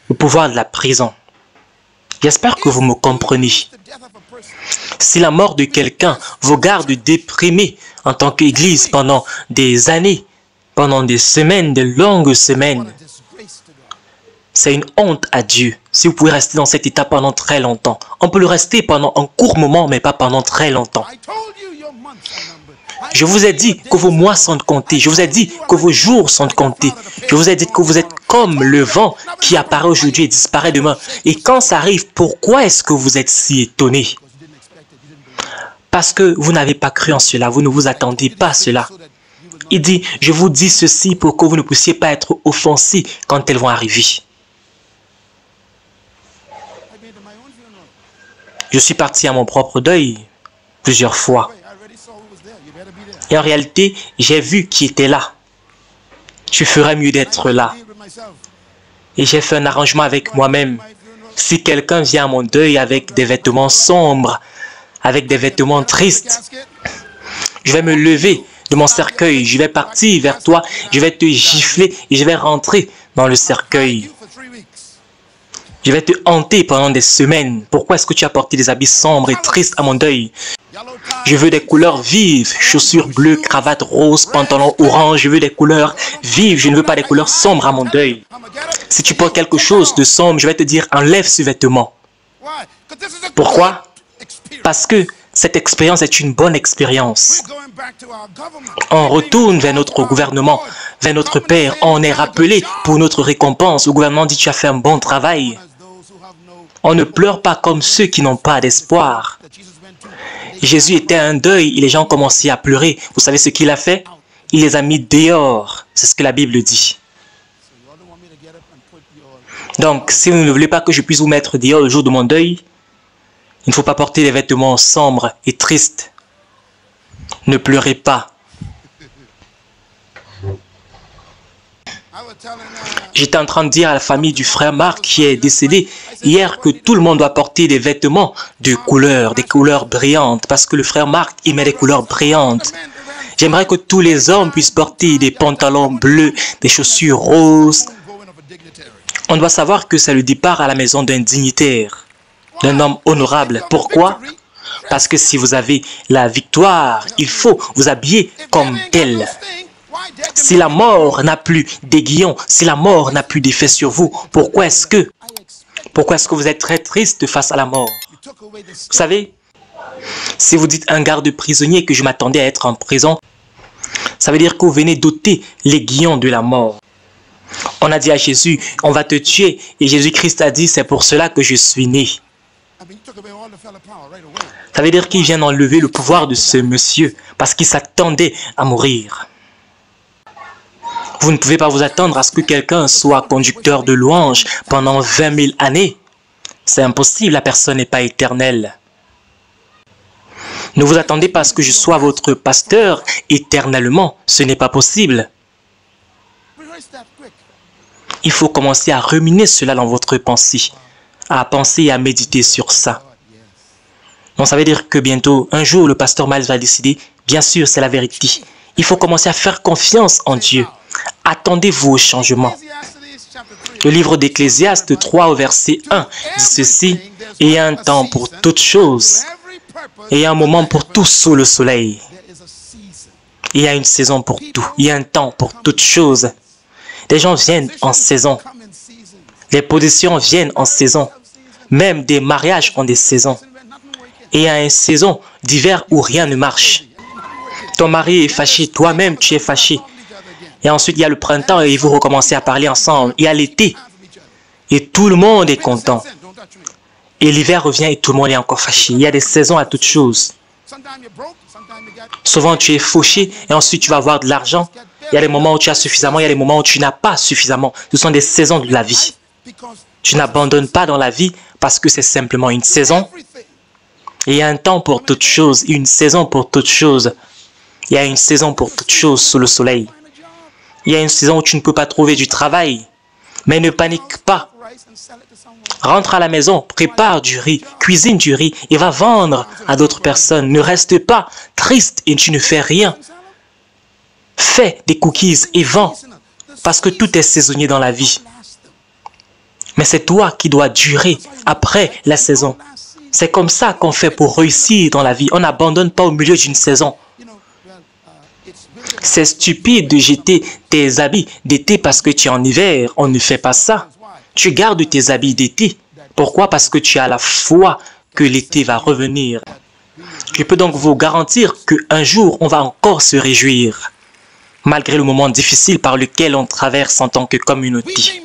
Le pouvoir de la prison. J'espère que vous me comprenez. Si la mort de quelqu'un vous garde déprimé en tant qu'Église pendant des années, pendant des semaines, de longues semaines, c'est une honte à Dieu si vous pouvez rester dans cet état pendant très longtemps. On peut le rester pendant un court moment, mais pas pendant très longtemps. Je vous ai dit que vos mois sont comptés. Je vous ai dit que vos jours sont comptés. Je vous ai dit que vous êtes comme le vent qui apparaît aujourd'hui et disparaît demain. Et quand ça arrive, pourquoi est-ce que vous êtes si étonnés? Parce que vous n'avez pas cru en cela. Vous ne vous attendez pas à cela. Il dit, je vous dis ceci pour que vous ne puissiez pas être offensés quand elles vont arriver. Je suis parti à mon propre deuil plusieurs fois. Et en réalité, j'ai vu qui était là. Tu ferais mieux d'être là. Et j'ai fait un arrangement avec moi-même. Si quelqu'un vient à mon deuil avec des vêtements sombres, avec des vêtements tristes, je vais me lever de mon cercueil, je vais partir vers toi, je vais te gifler et je vais rentrer dans le cercueil. Je vais te hanter pendant des semaines. Pourquoi est-ce que tu as porté des habits sombres et tristes à mon deuil? Je veux des couleurs vives, chaussures bleues, cravate rose, pantalon orange. Je veux des couleurs vives, je ne veux pas des couleurs sombres à mon deuil. Si tu portes quelque chose de sombre, je vais te dire, enlève ce vêtement. Pourquoi? Parce que cette expérience est une bonne expérience. On retourne vers notre gouvernement, vers notre Père. On est rappelé pour notre récompense. Le gouvernement dit, tu as fait un bon travail. On ne pleure pas comme ceux qui n'ont pas d'espoir. Jésus était à un deuil et les gens commençaient à pleurer. Vous savez ce qu'il a fait? Il les a mis dehors. C'est ce que la Bible dit. Donc, si vous ne voulez pas que je puisse vous mettre dehors le jour de mon deuil, il ne faut pas porter des vêtements sombres et tristes. Ne pleurez pas. J'étais en train de dire à la famille du frère Marc qui est décédé hier que tout le monde doit porter des vêtements de couleurs, des couleurs brillantes, parce que le frère Marc aimait des couleurs brillantes. J'aimerais que tous les hommes puissent porter des pantalons bleus, des chaussures roses. On doit savoir que c'est le départ à la maison d'un dignitaire, d'un homme honorable. Pourquoi? Parce que si vous avez la victoire, il faut vous habiller comme tel. Si la mort n'a plus d'aiguillon, si la mort n'a plus d'effet sur vous, pourquoi est-ce que Pourquoi est-ce que vous êtes très triste face à la mort? Vous savez, si vous dites à un garde prisonnier que je m'attendais à être en prison, ça veut dire que vous venez d'ôter l'aiguillon de la mort. On a dit à Jésus, on va te tuer. Et Jésus-Christ a dit, c'est pour cela que je suis né. Ça veut dire qu'il vient d'enlever le pouvoir de ce monsieur parce qu'il s'attendait à mourir. Vous ne pouvez pas vous attendre à ce que quelqu'un soit conducteur de louanges pendant 20 000 années. C'est impossible, la personne n'est pas éternelle. Ne vous attendez pas à ce que je sois votre pasteur éternellement. Ce n'est pas possible. Il faut commencer à ruminer cela dans votre pensée, à penser et à méditer sur ça. Donc ça veut dire que bientôt, un jour, le pasteur Miles va décider, bien sûr, c'est la vérité. Il faut commencer à faire confiance en Dieu. Attendez-vous au changement. Le livre d'Ecclésiaste 3 au verset 1 dit ceci, « Il y a un temps pour toutes choses, et il y a un moment pour tout sous le soleil. Il y a une saison pour tout, il y a un temps pour toutes choses. » Les gens viennent en saison. Les positions viennent en saison. Même des mariages ont des saisons. Et il y a une saison d'hiver où rien ne marche. Ton mari est fâché, toi-même tu es fâché. Et ensuite il y a le printemps et vous recommencez à parler ensemble. Il y a l'été et tout le monde est content. Et l'hiver revient et tout le monde est encore fâché. Il y a des saisons à toutes choses. Souvent tu es fauché et ensuite tu vas avoir de l'argent. Il y a des moments où tu as suffisamment, il y a des moments où tu n'as pas suffisamment. Ce sont des saisons de la vie. Tu n'abandonnes pas dans la vie parce que c'est simplement une saison. Et il y a un temps pour toutes choses, une saison pour toutes choses. Il y a une saison pour toutes choses sous le soleil. Il y a une saison où tu ne peux pas trouver du travail. Mais ne panique pas. Rentre à la maison, prépare du riz, cuisine du riz et va vendre à d'autres personnes. Ne reste pas triste et tu ne fais rien. Fais des cookies et vends, parce que tout est saisonnier dans la vie. Mais c'est toi qui dois durer après la saison. C'est comme ça qu'on fait pour réussir dans la vie. On n'abandonne pas au milieu d'une saison. C'est stupide de jeter tes habits d'été parce que tu es en hiver. On ne fait pas ça. Tu gardes tes habits d'été. Pourquoi? Parce que tu as la foi que l'été va revenir. Je peux donc vous garantir qu'un jour, on va encore se réjouir, malgré le moment difficile par lequel on traverse en tant que communauté.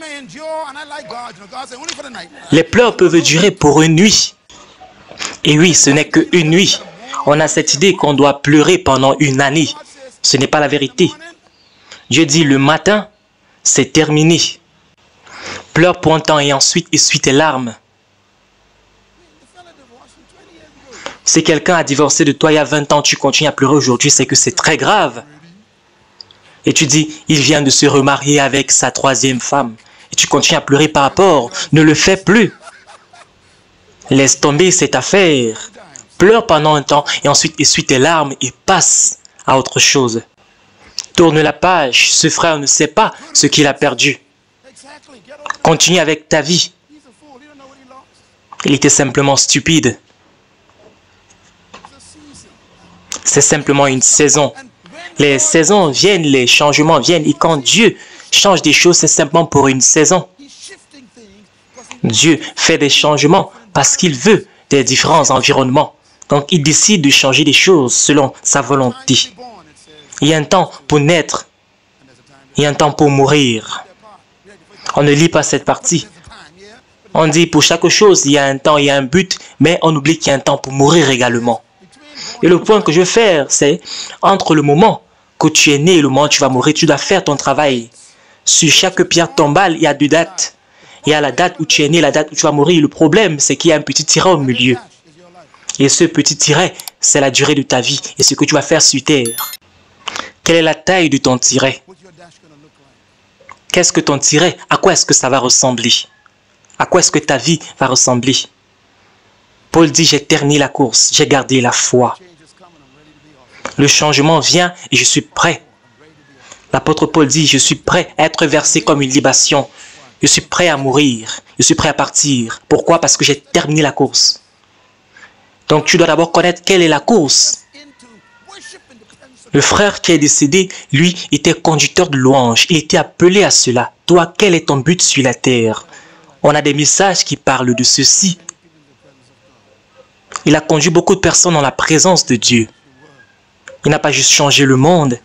Les pleurs peuvent durer pour une nuit. Et oui, ce n'est qu'une nuit. On a cette idée qu'on doit pleurer pendant une année. Ce n'est pas la vérité. Dieu dit le matin, c'est terminé. Pleure pour un temps et ensuite essuie tes larmes. Si quelqu'un a divorcé de toi il y a 20 ans, tu continues à pleurer aujourd'hui, c'est que c'est très grave. Et tu dis, il vient de se remarier avec sa troisième femme. Et tu continues à pleurer par rapport. Ne le fais plus. Laisse tomber cette affaire. Pleure pendant un temps et ensuite essuie tes larmes et passe à autre chose. Tourne la page. Ce frère ne sait pas ce qu'il a perdu. Continue avec ta vie. Il était simplement stupide. C'est simplement une saison. Les saisons viennent, les changements viennent. Et quand Dieu change des choses, c'est simplement pour une saison. Dieu fait des changements parce qu'il veut des différents environnements. Donc, il décide de changer des choses selon sa volonté. Il y a un temps pour naître. Il y a un temps pour mourir. On ne lit pas cette partie. On dit pour chaque chose, il y a un temps, il y a un but, mais on oublie qu'il y a un temps pour mourir également. Et le point que je veux faire, c'est entre le moment que tu es né et le moment où tu vas mourir, tu dois faire ton travail. Sur chaque pierre tombale, il y a 2 dates. Il y a la date où tu es né et la date où tu vas mourir. Le problème, c'est qu'il y a un petit tiret au milieu. Et ce petit tiret, c'est la durée de ta vie et ce que tu vas faire sur terre. Quelle est la taille de ton tiret? Qu'est-ce que ton tiret? À quoi est-ce que ça va ressembler? À quoi est-ce que ta vie va ressembler? Paul dit, j'ai terminé la course, j'ai gardé la foi. Le changement vient et je suis prêt. L'apôtre Paul dit, je suis prêt à être versé comme une libation. Je suis prêt à mourir. Je suis prêt à partir. Pourquoi? Parce que j'ai terminé la course. Donc tu dois d'abord connaître quelle est la course. Le frère qui est décédé, lui, était conducteur de louange. Il était appelé à cela. Toi, quel est ton but sur la terre? On a des messages qui parlent de ceci. Il a conduit beaucoup de personnes dans la présence de Dieu. Il n'a pas juste changé le monde.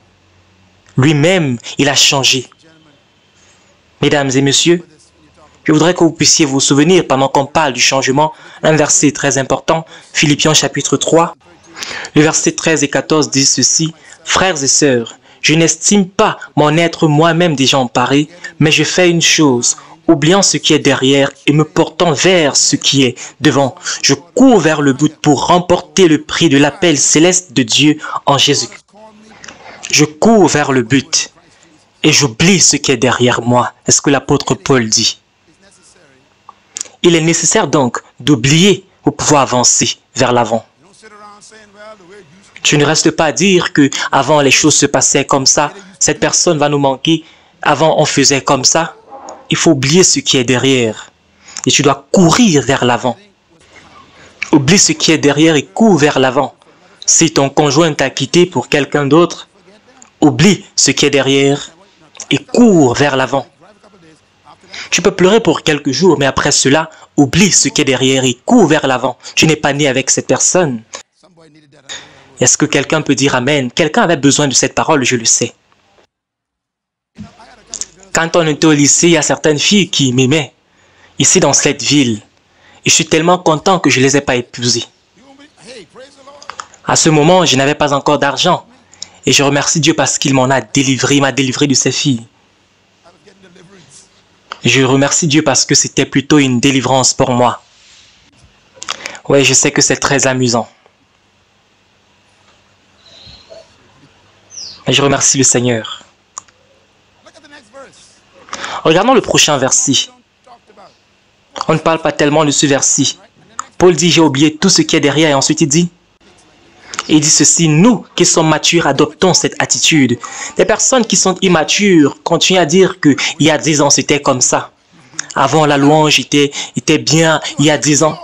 Lui-même, il a changé. Mesdames et messieurs, je voudrais que vous puissiez vous souvenir, pendant qu'on parle du changement, un verset très important, Philippiens chapitre 3. Le verset 13 et 14 dit ceci: « Frères et sœurs, je n'estime pas mon être moi-même déjà emparé, mais je fais une chose, oubliant ce qui est derrière et me portant vers ce qui est devant. Je cours vers le but pour remporter le prix de l'appel céleste de Dieu en Jésus. Je cours vers le but et j'oublie ce qui est derrière moi. » Est-ce que l'apôtre Paul dit? Il est nécessaire donc d'oublier pour pouvoir avancer vers l'avant. Tu ne restes pas à dire que avant les choses se passaient comme ça, cette personne va nous manquer, avant on faisait comme ça. Il faut oublier ce qui est derrière et tu dois courir vers l'avant. Oublie ce qui est derrière et cours vers l'avant. Si ton conjoint t'a quitté pour quelqu'un d'autre, oublie ce qui est derrière et cours vers l'avant. Tu peux pleurer pour quelques jours, mais après cela, oublie ce qui est derrière et cours vers l'avant. Tu n'es pas né avec cette personne. Est-ce que quelqu'un peut dire Amen? Quelqu'un avait besoin de cette parole, je le sais. Quand on était au lycée, il y a certaines filles qui m'aimaient, ici dans cette ville. Et je suis tellement content que je ne les ai pas épousées. À ce moment, je n'avais pas encore d'argent. Et je remercie Dieu parce qu'il m'en a délivré, il m'a délivré de ces filles. Je remercie Dieu parce que c'était plutôt une délivrance pour moi. Oui, je sais que c'est très amusant. Mais je remercie le Seigneur. Regardons le prochain verset. On ne parle pas tellement de ce verset. Paul dit, j'ai oublié tout ce qui est derrière. Et ensuite il dit, ceci, nous qui sommes matures adoptons cette attitude. Les personnes qui sont immatures continuent à dire qu'il y a 10 ans c'était comme ça. Avant la louange était bien il y a 10 ans.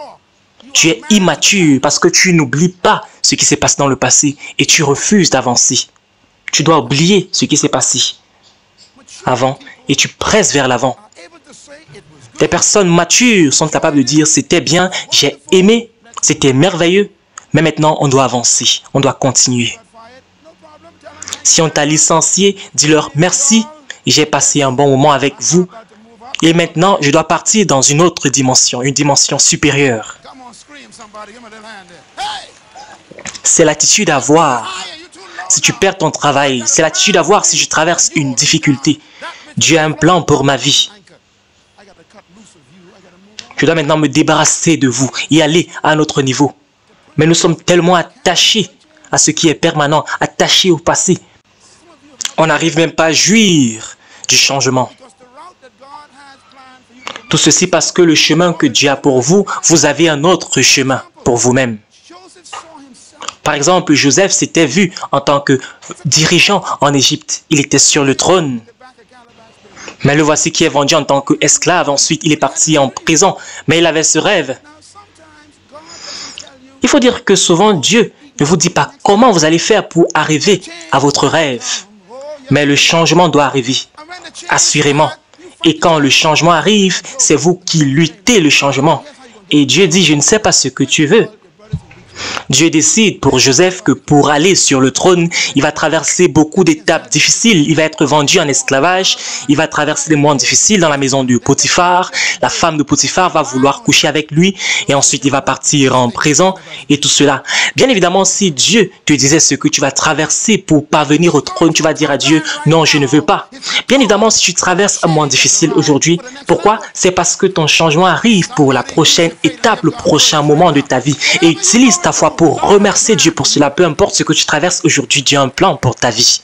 Tu es immature parce que tu n'oublies pas ce qui s'est passé dans le passé et tu refuses d'avancer. Tu dois oublier ce qui s'est passé avant et tu presses vers l'avant. Les personnes matures sont capables de dire c'était bien, j'ai aimé, c'était merveilleux, mais maintenant on doit avancer, on doit continuer. Si on t'a licencié, dis-leur merci, j'ai passé un bon moment avec vous et maintenant je dois partir dans une autre dimension, une dimension supérieure. C'est l'attitude à avoir. Si tu perds ton travail, c'est l'attitude à avoir si je traverse une difficulté. Dieu a un plan pour ma vie. Je dois maintenant me débarrasser de vous et aller à un autre niveau. Mais nous sommes tellement attachés à ce qui est permanent, attachés au passé. On n'arrive même pas à jouir du changement. Tout ceci parce que le chemin que Dieu a pour vous, vous avez un autre chemin pour vous-même. Par exemple, Joseph s'était vu en tant que dirigeant en Égypte. Il était sur le trône. Mais le voici qui est vendu en tant qu'esclave. Ensuite, il est parti en prison. Mais il avait ce rêve. Il faut dire que souvent, Dieu ne vous dit pas comment vous allez faire pour arriver à votre rêve. Mais le changement doit arriver, assurément. Et quand le changement arrive, c'est vous qui luttez le changement. Et Dieu dit, je ne sais pas ce que tu veux. Dieu décide pour Joseph que pour aller sur le trône, il va traverser beaucoup d'étapes difficiles. Il va être vendu en esclavage. Il va traverser des moments difficiles dans la maison de Potiphar. La femme de Potiphar va vouloir coucher avec lui. Et ensuite, il va partir en prison et tout cela. Bien évidemment, si Dieu te disait ce que tu vas traverser pour parvenir au trône, tu vas dire à Dieu, non, je ne veux pas. Bien évidemment, si tu traverses un moment difficile aujourd'hui, pourquoi? C'est parce que ton changement arrive pour la prochaine étape, le prochain moment de ta vie. Et utilise ta foi pour remercier Dieu pour cela. Peu importe ce que tu traverses aujourd'hui, Dieu a un plan pour ta vie.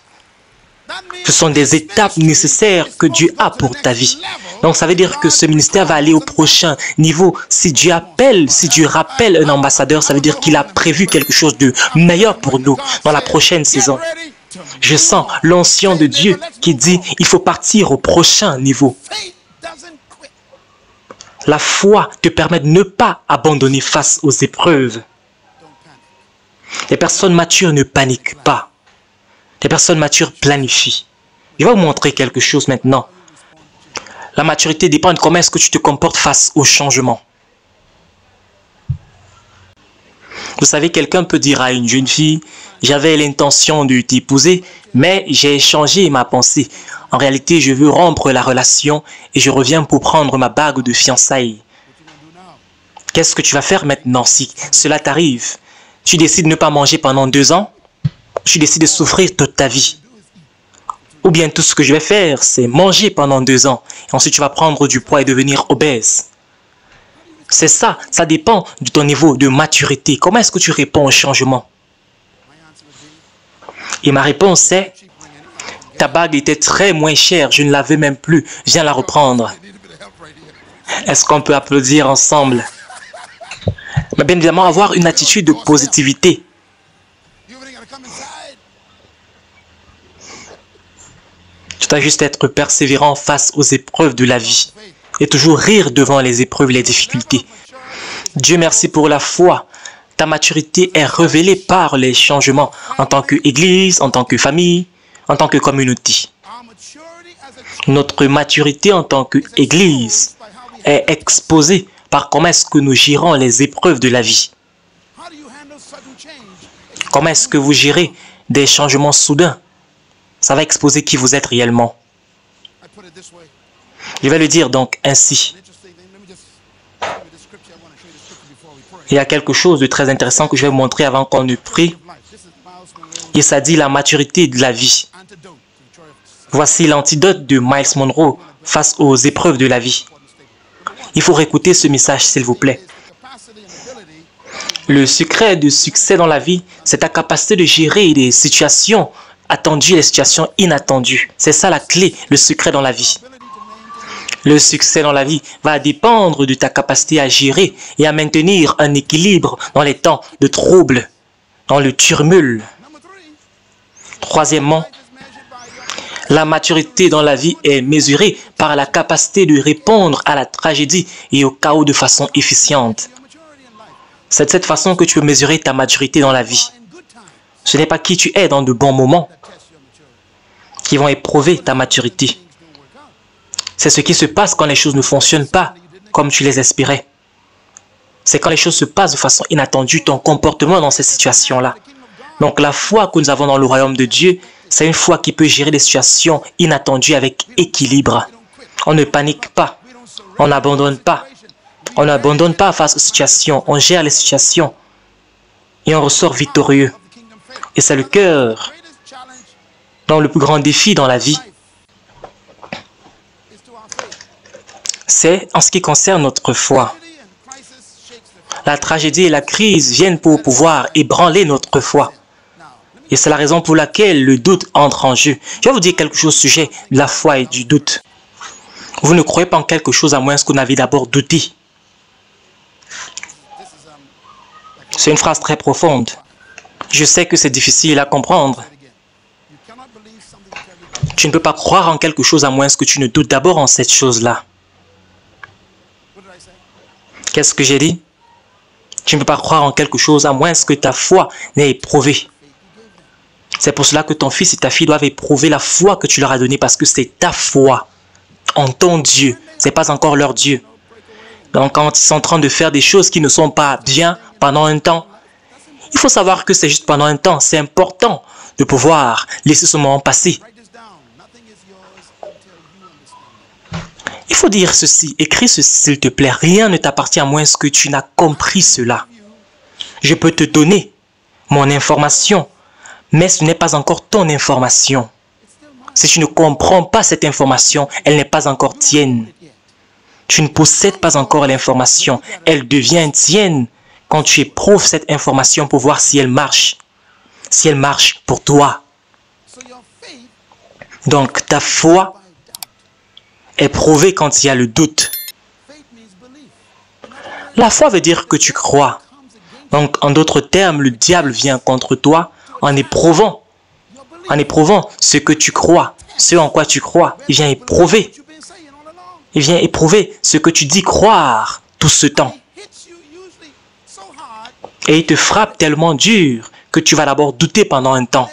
Ce sont des étapes nécessaires que Dieu a pour ta vie. Donc ça veut dire que ce ministère va aller au prochain niveau. Si Dieu appelle, si Dieu rappelle un ambassadeur, ça veut dire qu'il a prévu quelque chose de meilleur pour nous dans la prochaine saison. Je sens l'onction de Dieu qui dit il faut partir au prochain niveau. La foi te permet de ne pas abandonner face aux épreuves. Les personnes matures ne paniquent pas. Les personnes matures planifient. Je vais vous montrer quelque chose maintenant. La maturité dépend de comment est-ce que tu te comportes face au changement. Vous savez, quelqu'un peut dire à une jeune fille, j'avais l'intention de t'épouser, mais j'ai changé ma pensée. En réalité, je veux rompre la relation et je reviens pour prendre ma bague de fiançailles. Qu'est-ce que tu vas faire maintenant si cela t'arrive? Tu décides de ne pas manger pendant 2 ans? Tu décides de souffrir toute ta vie? Ou bien tout ce que je vais faire, c'est manger pendant 2 ans. Et ensuite, tu vas prendre du poids et devenir obèse. C'est ça, ça dépend de ton niveau de maturité. Comment est-ce que tu réponds au changement? Et ma réponse est, ta bague était très moins chère, je ne l'avais même plus, viens la reprendre. Est-ce qu'on peut applaudir ensemble? Mais bien évidemment, avoir une attitude de positivité. Tu dois juste être persévérant face aux épreuves de la vie et toujours rire devant les épreuves et les difficultés. Dieu merci pour la foi. Ta maturité est révélée par les changements en tant qu'Église, en tant que famille, en tant que communauté. Notre maturité en tant qu'Église est exposée par comment est-ce que nous gérons les épreuves de la vie. Comment est-ce que vous gérez des changements soudains? Ça va exposer qui vous êtes réellement. Je vais le dire donc ainsi. Il y a quelque chose de très intéressant que je vais vous montrer avant qu'on ne prie. Et ça dit la maturité de la vie. Voici l'antidote de Myles Monroe face aux épreuves de la vie. Il faut réécouter ce message, s'il vous plaît. Le secret du succès dans la vie, c'est ta capacité de gérer des situations attendues et des situations inattendues. C'est ça la clé, le secret dans la vie. Le succès dans la vie va dépendre de ta capacité à gérer et à maintenir un équilibre dans les temps de trouble, dans le tumulte. Troisièmement, la maturité dans la vie est mesurée par la capacité de répondre à la tragédie et au chaos de façon efficiente. C'est de cette façon que tu peux mesurer ta maturité dans la vie. Ce n'est pas qui tu es dans de bons moments qui vont éprouver ta maturité. C'est ce qui se passe quand les choses ne fonctionnent pas comme tu les espérais. C'est quand les choses se passent de façon inattendue, ton comportement dans ces situations-là. Donc la foi que nous avons dans le royaume de Dieu, c'est une foi qui peut gérer des situations inattendues avec équilibre. On ne panique pas, on n'abandonne pas. On n'abandonne pas face aux situations, on gère les situations et on ressort victorieux. Et c'est le cœur dans le plus grand défi dans la vie. C'est en ce qui concerne notre foi. La tragédie et la crise viennent pour pouvoir ébranler notre foi. Et c'est la raison pour laquelle le doute entre en jeu. Je vais vous dire quelque chose au sujet de la foi et du doute. Vous ne croyez pas en quelque chose à moins que vous n'avez d'abord douté. C'est une phrase très profonde. Je sais que c'est difficile à comprendre. Tu ne peux pas croire en quelque chose à moins que tu ne doutes d'abord en cette chose-là. Qu'est-ce que j'ai dit? Tu ne peux pas croire en quelque chose à moins que ta foi n'ait éprouvé. C'est pour cela que ton fils et ta fille doivent éprouver la foi que tu leur as donnée parce que c'est ta foi en ton Dieu. Ce n'est pas encore leur Dieu. Donc quand ils sont en train de faire des choses qui ne sont pas bien pendant un temps, il faut savoir que c'est juste pendant un temps. C'est important de pouvoir laisser ce moment passer. Il faut dire ceci, écris ceci s'il te plaît. Rien ne t'appartient à moins que tu n'as compris cela. Je peux te donner mon information, mais ce n'est pas encore ton information. Si tu ne comprends pas cette information, elle n'est pas encore tienne. Tu ne possèdes pas encore l'information. Elle devient tienne quand tu éprouves cette information pour voir si elle marche. Si elle marche pour toi. Donc ta foi est prouvée quand il y a le doute. La foi veut dire que tu crois. Donc en d'autres termes, le diable vient contre toi en éprouvant ce que tu crois, ce en quoi tu crois. Il vient éprouver. Il vient éprouver ce que tu dis croire tout ce temps. Et il te frappe tellement dur que tu vas d'abord douter pendant un temps.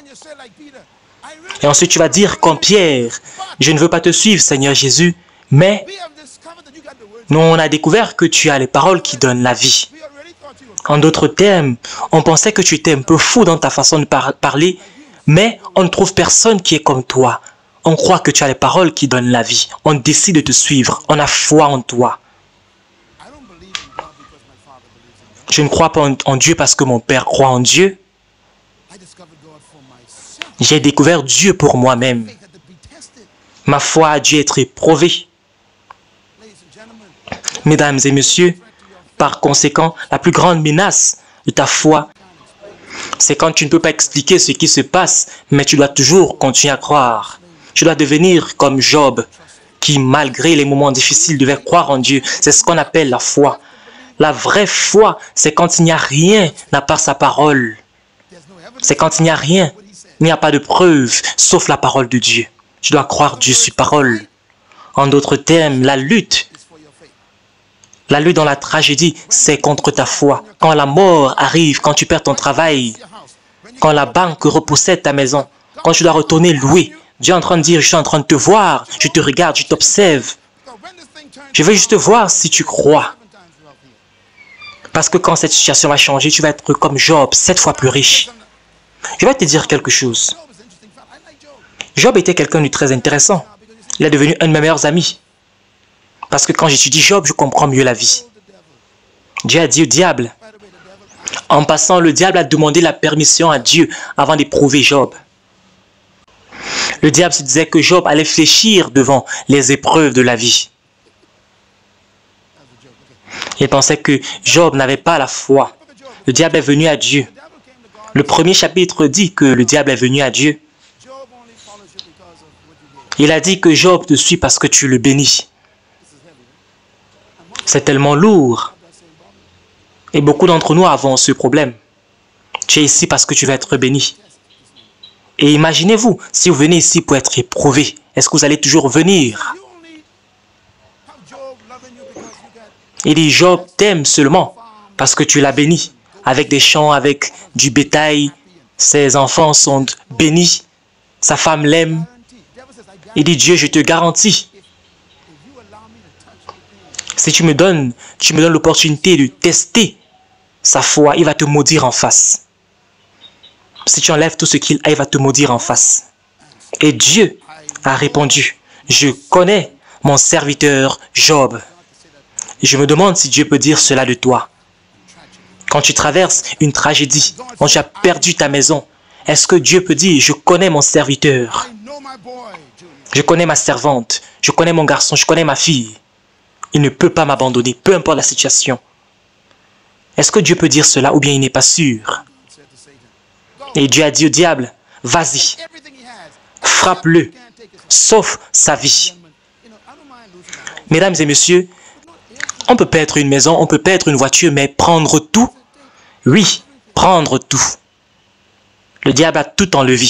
Et ensuite tu vas dire comme Pierre, je ne veux pas te suivre Seigneur Jésus, Mais nous, on a découvert que tu as les paroles qui donnent la vie. En d'autres termes, on pensait que tu étais un peu fou dans ta façon de parler, mais on ne trouve personne qui est comme toi. On croit que tu as les paroles qui donnent la vie. On décide de te suivre. On a foi en toi. Je ne crois pas en Dieu parce que mon père croit en Dieu. J'ai découvert Dieu pour moi-même. Ma foi a dû être éprouvée. Mesdames et messieurs, par conséquent, la plus grande menace de ta foi, c'est quand tu ne peux pas expliquer ce qui se passe, mais tu dois toujours continuer à croire. Tu dois devenir comme Job, qui, malgré les moments difficiles, devait croire en Dieu. C'est ce qu'on appelle la foi. La vraie foi, c'est quand il n'y a rien à part sa parole. C'est quand il n'y a rien, il n'y a pas de preuve, sauf la parole de Dieu. Tu dois croire Dieu sur parole. En d'autres termes, la lutte dans la tragédie, c'est contre ta foi. Quand la mort arrive, quand tu perds ton travail, quand la banque repossède ta maison, quand tu dois retourner louer, Dieu est en train de dire, je suis en train de te voir, je te regarde, je t'observe. Je veux juste voir si tu crois. Parce que quand cette situation va changer, tu vas être comme Job, 7 fois plus riche. Je vais te dire quelque chose. Job était quelqu'un de très intéressant. Il est devenu un de mes meilleurs amis. Parce que quand j'étudie Job, je comprends mieux la vie. Dieu a dit au diable. En passant, le diable a demandé la permission à Dieu avant d'éprouver Job. Le diable se disait que Job allait fléchir devant les épreuves de la vie. Il pensait que Job n'avait pas la foi. Le diable est venu à Dieu. Le premier chapitre dit que le diable est venu à Dieu. Il a dit que Job te suit parce que tu le bénis. C'est tellement lourd. Et beaucoup d'entre nous avons ce problème. Tu es ici parce que tu vas être béni. Et imaginez-vous, si vous venez ici pour être éprouvé, est-ce que vous allez toujours venir? Il dit, Job t'aime seulement parce que tu l'as béni. Avec des champs, avec du bétail, ses enfants sont bénis, sa femme l'aime. Il dit, Dieu, je te garantis, si tu me donnes l'opportunité de tester sa foi, il va te maudire en face. Si tu enlèves tout ce qu'il a, il va te maudire en face. Et Dieu a répondu, je connais mon serviteur Job. Et je me demande si Dieu peut dire cela de toi. Quand tu traverses une tragédie, quand tu as perdu ta maison, est-ce que Dieu peut dire, je connais mon serviteur, je connais ma servante, je connais mon garçon, je connais ma fille. Il ne peut pas m'abandonner, peu importe la situation. Est-ce que Dieu peut dire cela ou bien il n'est pas sûr? Et Dieu a dit au diable, vas-y, frappe-le, sauf sa vie. Mesdames et messieurs, on peut perdre une maison, on peut perdre une voiture, mais prendre tout? Oui, prendre tout. Le diable a tout enlevé.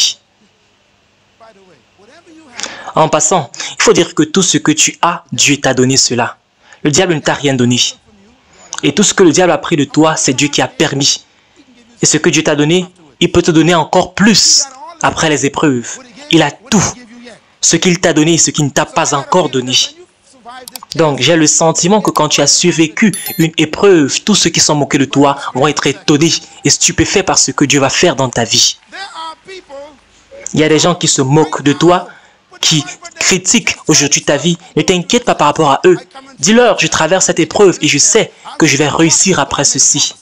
En passant, il faut dire que tout ce que tu as, Dieu t'a donné cela. Le diable ne t'a rien donné. Et tout ce que le diable a pris de toi, c'est Dieu qui a permis. Et ce que Dieu t'a donné, il peut te donner encore plus après les épreuves. Il a tout. Ce qu'il t'a donné et ce qu'il ne t'a pas encore donné. Donc, j'ai le sentiment que quand tu as survécu une épreuve, tous ceux qui sont moqués de toi vont être étonnés et stupéfaits par ce que Dieu va faire dans ta vie. Il y a des gens qui se moquent de toi, qui critiquent aujourd'hui ta vie. Ne t'inquiète pas par rapport à eux. Dis-leur, je traverse cette épreuve et je sais que je vais réussir après ceci.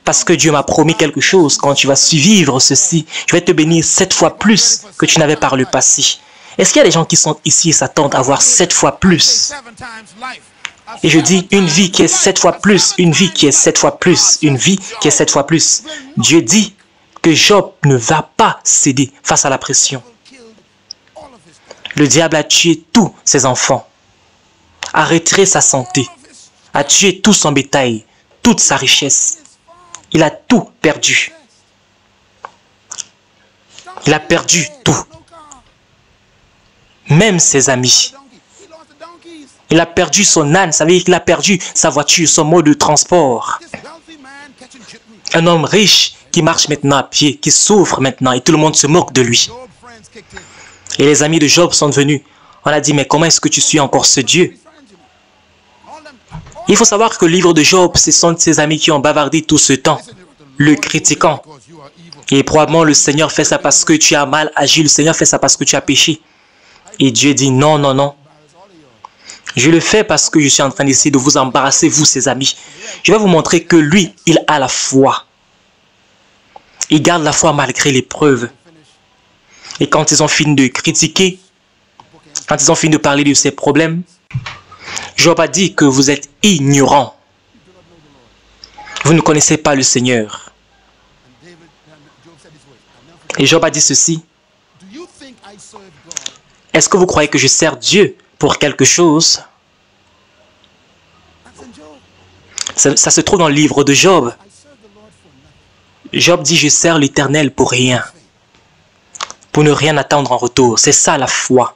Parce que Dieu m'a promis quelque chose. Quand tu vas survivre ceci, je vais te bénir 7 fois plus que tu n'avais par le passé. Est-ce qu'il y a des gens qui sont ici et s'attendent à avoir 7 fois plus? Et je dis une vie qui est 7 fois plus, une vie qui est 7 fois plus, une vie qui est 7 fois plus. Dieu dit que Job ne va pas céder face à la pression. Le diable a tué tous ses enfants, a retiré sa santé, a tué tout son bétail, toute sa richesse. Il a tout perdu. Il a perdu tout. Même ses amis. Il a perdu son âne, ça veut dire qu'il a perdu sa voiture, son mode de transport. Un homme riche qui marche maintenant à pied, qui souffre maintenant et tout le monde se moque de lui. Et les amis de Job sont venus On a dit, mais comment est-ce que tu suis encore ce Dieu? Il faut savoir que le livre de Job, ce sont ses amis qui ont bavardé tout ce temps, le critiquant. Et probablement le Seigneur fait ça parce que tu as mal agi, le Seigneur fait ça parce que tu as péché. Et Dieu dit, non, non, non. Je le fais parce que je suis en train d'essayer de vous embarrasser, vous, ses amis. Je vais vous montrer que lui, il a la foi. Il garde la foi malgré l'épreuve. Et quand ils ont fini de critiquer, quand ils ont fini de parler de ses problèmes, Job a dit que vous êtes ignorants. Vous ne connaissez pas le Seigneur. Et Job a dit ceci. Est-ce que vous croyez que je sers Dieu pour quelque chose? Ça se trouve dans le livre de Job. Job dit, je sers l'Éternel pour rien. Pour ne rien attendre en retour. C'est ça la foi.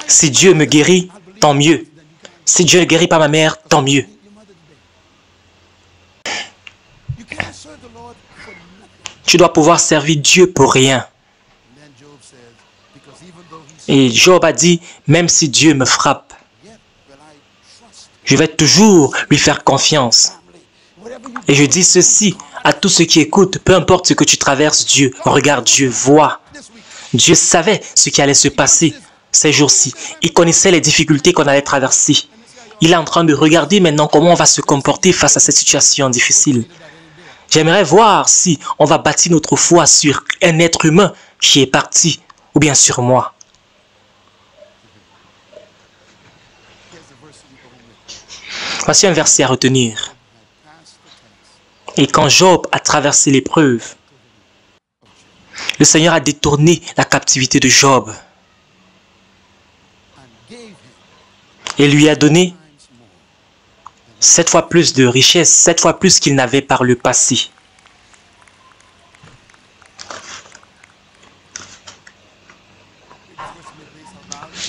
Si Dieu me guérit, tant mieux. Si Dieu ne guérit pas ma mère, tant mieux. Tu dois pouvoir servir Dieu pour rien. Et Job a dit, même si Dieu me frappe, je vais toujours lui faire confiance. Et je dis ceci à tous ceux qui écoutent, peu importe ce que tu traverses, Dieu, regarde, Dieu voit. Dieu savait ce qui allait se passer ces jours-ci. Il connaissait les difficultés qu'on allait traverser. Il est en train de regarder maintenant comment on va se comporter face à cette situation difficile. J'aimerais voir si on va bâtir notre foi sur un être humain qui est parti, ou bien sur moi. Voici un verset à retenir. Et quand Job a traversé l'épreuve, le Seigneur a détourné la captivité de Job et lui a donné 7 fois plus de richesses, 7 fois plus qu'il n'avait par le passé.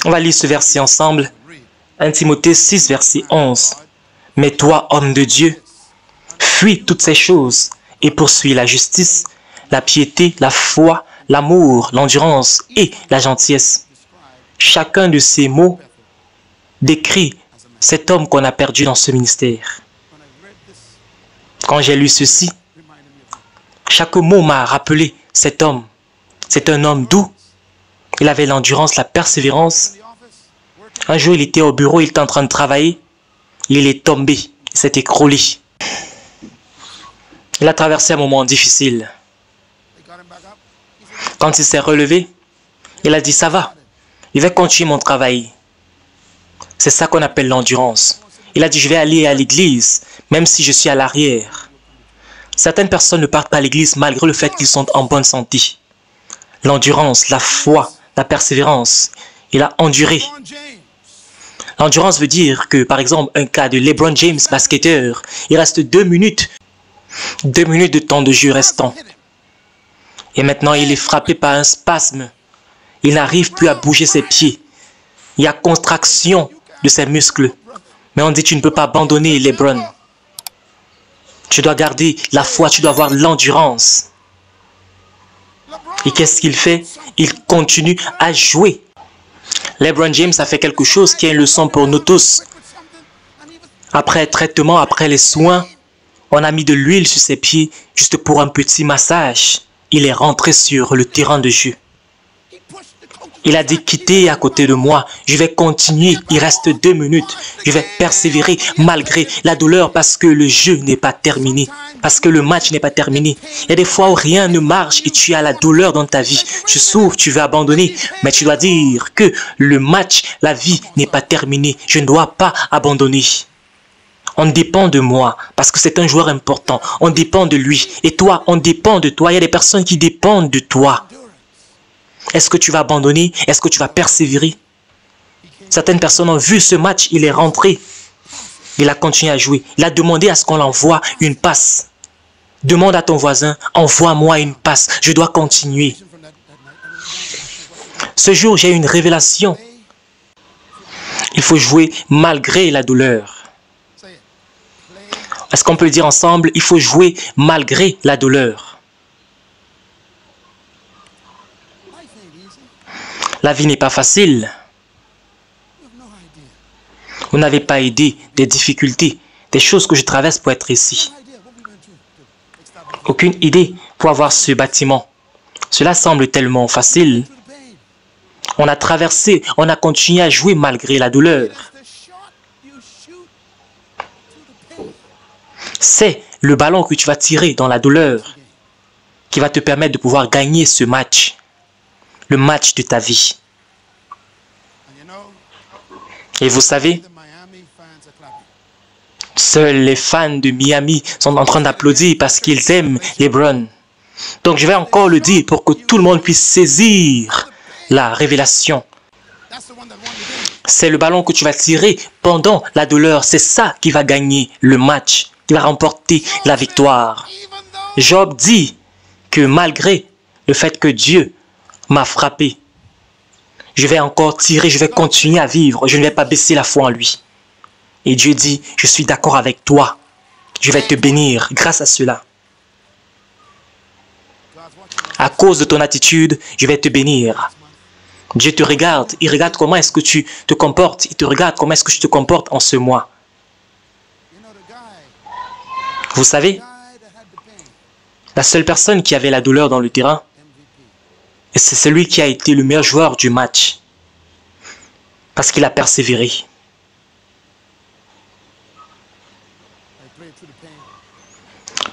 On va lire ce verset ensemble. 1 Timothée 6, verset 11. Mais toi, homme de Dieu, fuis toutes ces choses et poursuis la justice, la piété, la foi, l'amour, l'endurance et la gentillesse. Chacun de ces mots décrit cet homme qu'on a perdu dans ce ministère. Quand j'ai lu ceci, chaque mot m'a rappelé cet homme. C'est un homme doux. Il avait l'endurance, la persévérance. Un jour, il était au bureau, il était en train de travailler. Il est tombé, il s'est écroulé. Il a traversé un moment difficile. Quand il s'est relevé, il a dit, ça va, je vais continuer mon travail. C'est ça qu'on appelle l'endurance. Il a dit, je vais aller à l'église, même si je suis à l'arrière. Certaines personnes ne partent pas à l'église malgré le fait qu'ils sont en bonne santé. L'endurance, la foi, la persévérance, il a enduré. L'endurance veut dire que, par exemple, un cas de LeBron James, basketteur, il reste 2 minutes. 2 minutes de temps de jeu restant. Et maintenant, il est frappé par un spasme. Il n'arrive plus à bouger ses pieds. Il y a contraction de ses muscles. Mais on dit, tu ne peux pas abandonner LeBron. Tu dois garder la foi, tu dois avoir l'endurance. Et qu'est-ce qu'il fait? Il continue à jouer. LeBron James a fait quelque chose qui est une leçon pour nous tous. Après le traitement, après les soins, on a mis de l'huile sur ses pieds juste pour un petit massage. Il est rentré sur le terrain de jeu. Il a dit, quittez à côté de moi, je vais continuer, il reste 2 minutes. Je vais persévérer malgré la douleur parce que le jeu n'est pas terminé, parce que le match n'est pas terminé. Il y a des fois où rien ne marche et tu as la douleur dans ta vie. Tu souffres, tu veux abandonner, mais tu dois dire que le match, la vie n'est pas terminée. Je ne dois pas abandonner. On dépend de moi parce que c'est un joueur important. On dépend de lui. Et toi, on dépend de toi. Il y a des personnes qui dépendent de toi. Est-ce que tu vas abandonner? Est-ce que tu vas persévérer? Certaines personnes ont vu ce match, il est rentré. Il a continué à jouer. Il a demandé à ce qu'on l'envoie une passe. Demande à ton voisin, envoie-moi une passe. Je dois continuer. Ce jour, j'ai eu une révélation. Il faut jouer malgré la douleur. Est-ce qu'on peut le dire ensemble? Il faut jouer malgré la douleur. La vie n'est pas facile. Vous n'avez pas idée des difficultés, des choses que je traverse pour être ici. Aucune idée pour avoir ce bâtiment. Cela semble tellement facile. On a traversé, on a continué à jouer malgré la douleur. C'est le ballon que tu vas tirer dans la douleur qui va te permettre de pouvoir gagner ce match. Le match de ta vie. Et vous savez, seuls les fans de Miami sont en train d'applaudir parce qu'ils aiment LeBron. Donc je vais encore le dire pour que tout le monde puisse saisir la révélation. C'est le ballon que tu vas tirer pendant la douleur. C'est ça qui va gagner le match, qui va remporter la victoire. Job dit que malgré le fait que Dieu m'a frappé, je vais encore tirer, je vais continuer à vivre. Je ne vais pas baisser la foi en lui. Et Dieu dit, je suis d'accord avec toi. Je vais te bénir grâce à cela. À cause de ton attitude, je vais te bénir. Dieu te regarde, il regarde comment est-ce que tu te comportes, il te regarde comment est-ce que tu te comportes en ce mois. Vous savez, la seule personne qui avait la douleur dans le terrain, c'est celui qui a été le meilleur joueur du match. Parce qu'il a persévéré.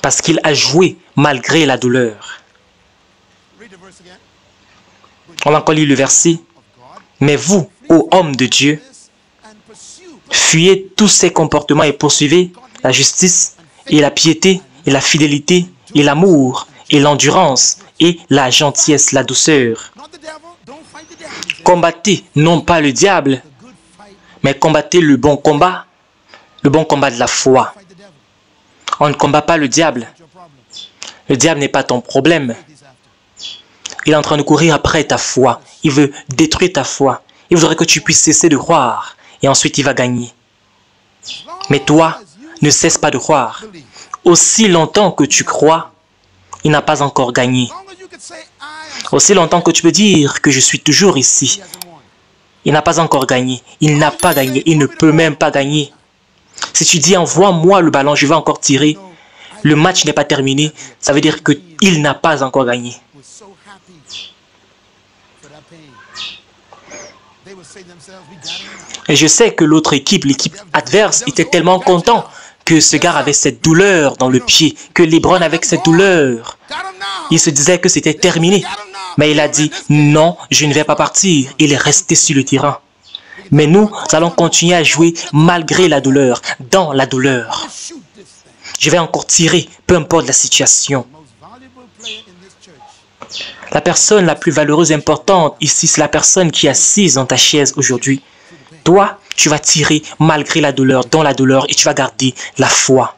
Parce qu'il a joué malgré la douleur. On va encore lire le verset. Mais vous, ô hommes de Dieu, fuyez tous ces comportements et poursuivez la justice et la piété et la fidélité et l'amour et l'endurance et la gentillesse, la douceur. Combattez non pas le diable, mais combattez le bon combat de la foi. On ne combat pas le diable. Le diable n'est pas ton problème. Il est en train de courir après ta foi. Il veut détruire ta foi. Il voudrait que tu puisses cesser de croire. Et ensuite, il va gagner. Mais toi, ne cesse pas de croire. Aussi longtemps que tu crois, il n'a pas encore gagné. Aussi longtemps que tu peux dire que je suis toujours ici, il n'a pas encore gagné. Il n'a pas gagné. Il ne peut même pas gagner. Si tu dis, envoie-moi le ballon, je vais encore tirer. Le match n'est pas terminé. Ça veut dire qu'il n'a pas encore gagné. Et je sais que l'autre équipe, l'équipe adverse, était tellement content que ce gars avait cette douleur dans le pied, que LeBron avait cette douleur. Il se disait que c'était terminé. Mais il a dit, non, je ne vais pas partir. Il est resté sur le terrain. Mais nous allons continuer à jouer malgré la douleur, dans la douleur. Je vais encore tirer, peu importe la situation. La personne la plus valeureuse et importante ici, c'est la personne qui est assise dans ta chaise aujourd'hui. Toi, tu vas tirer malgré la douleur, dans la douleur, et tu vas garder la foi.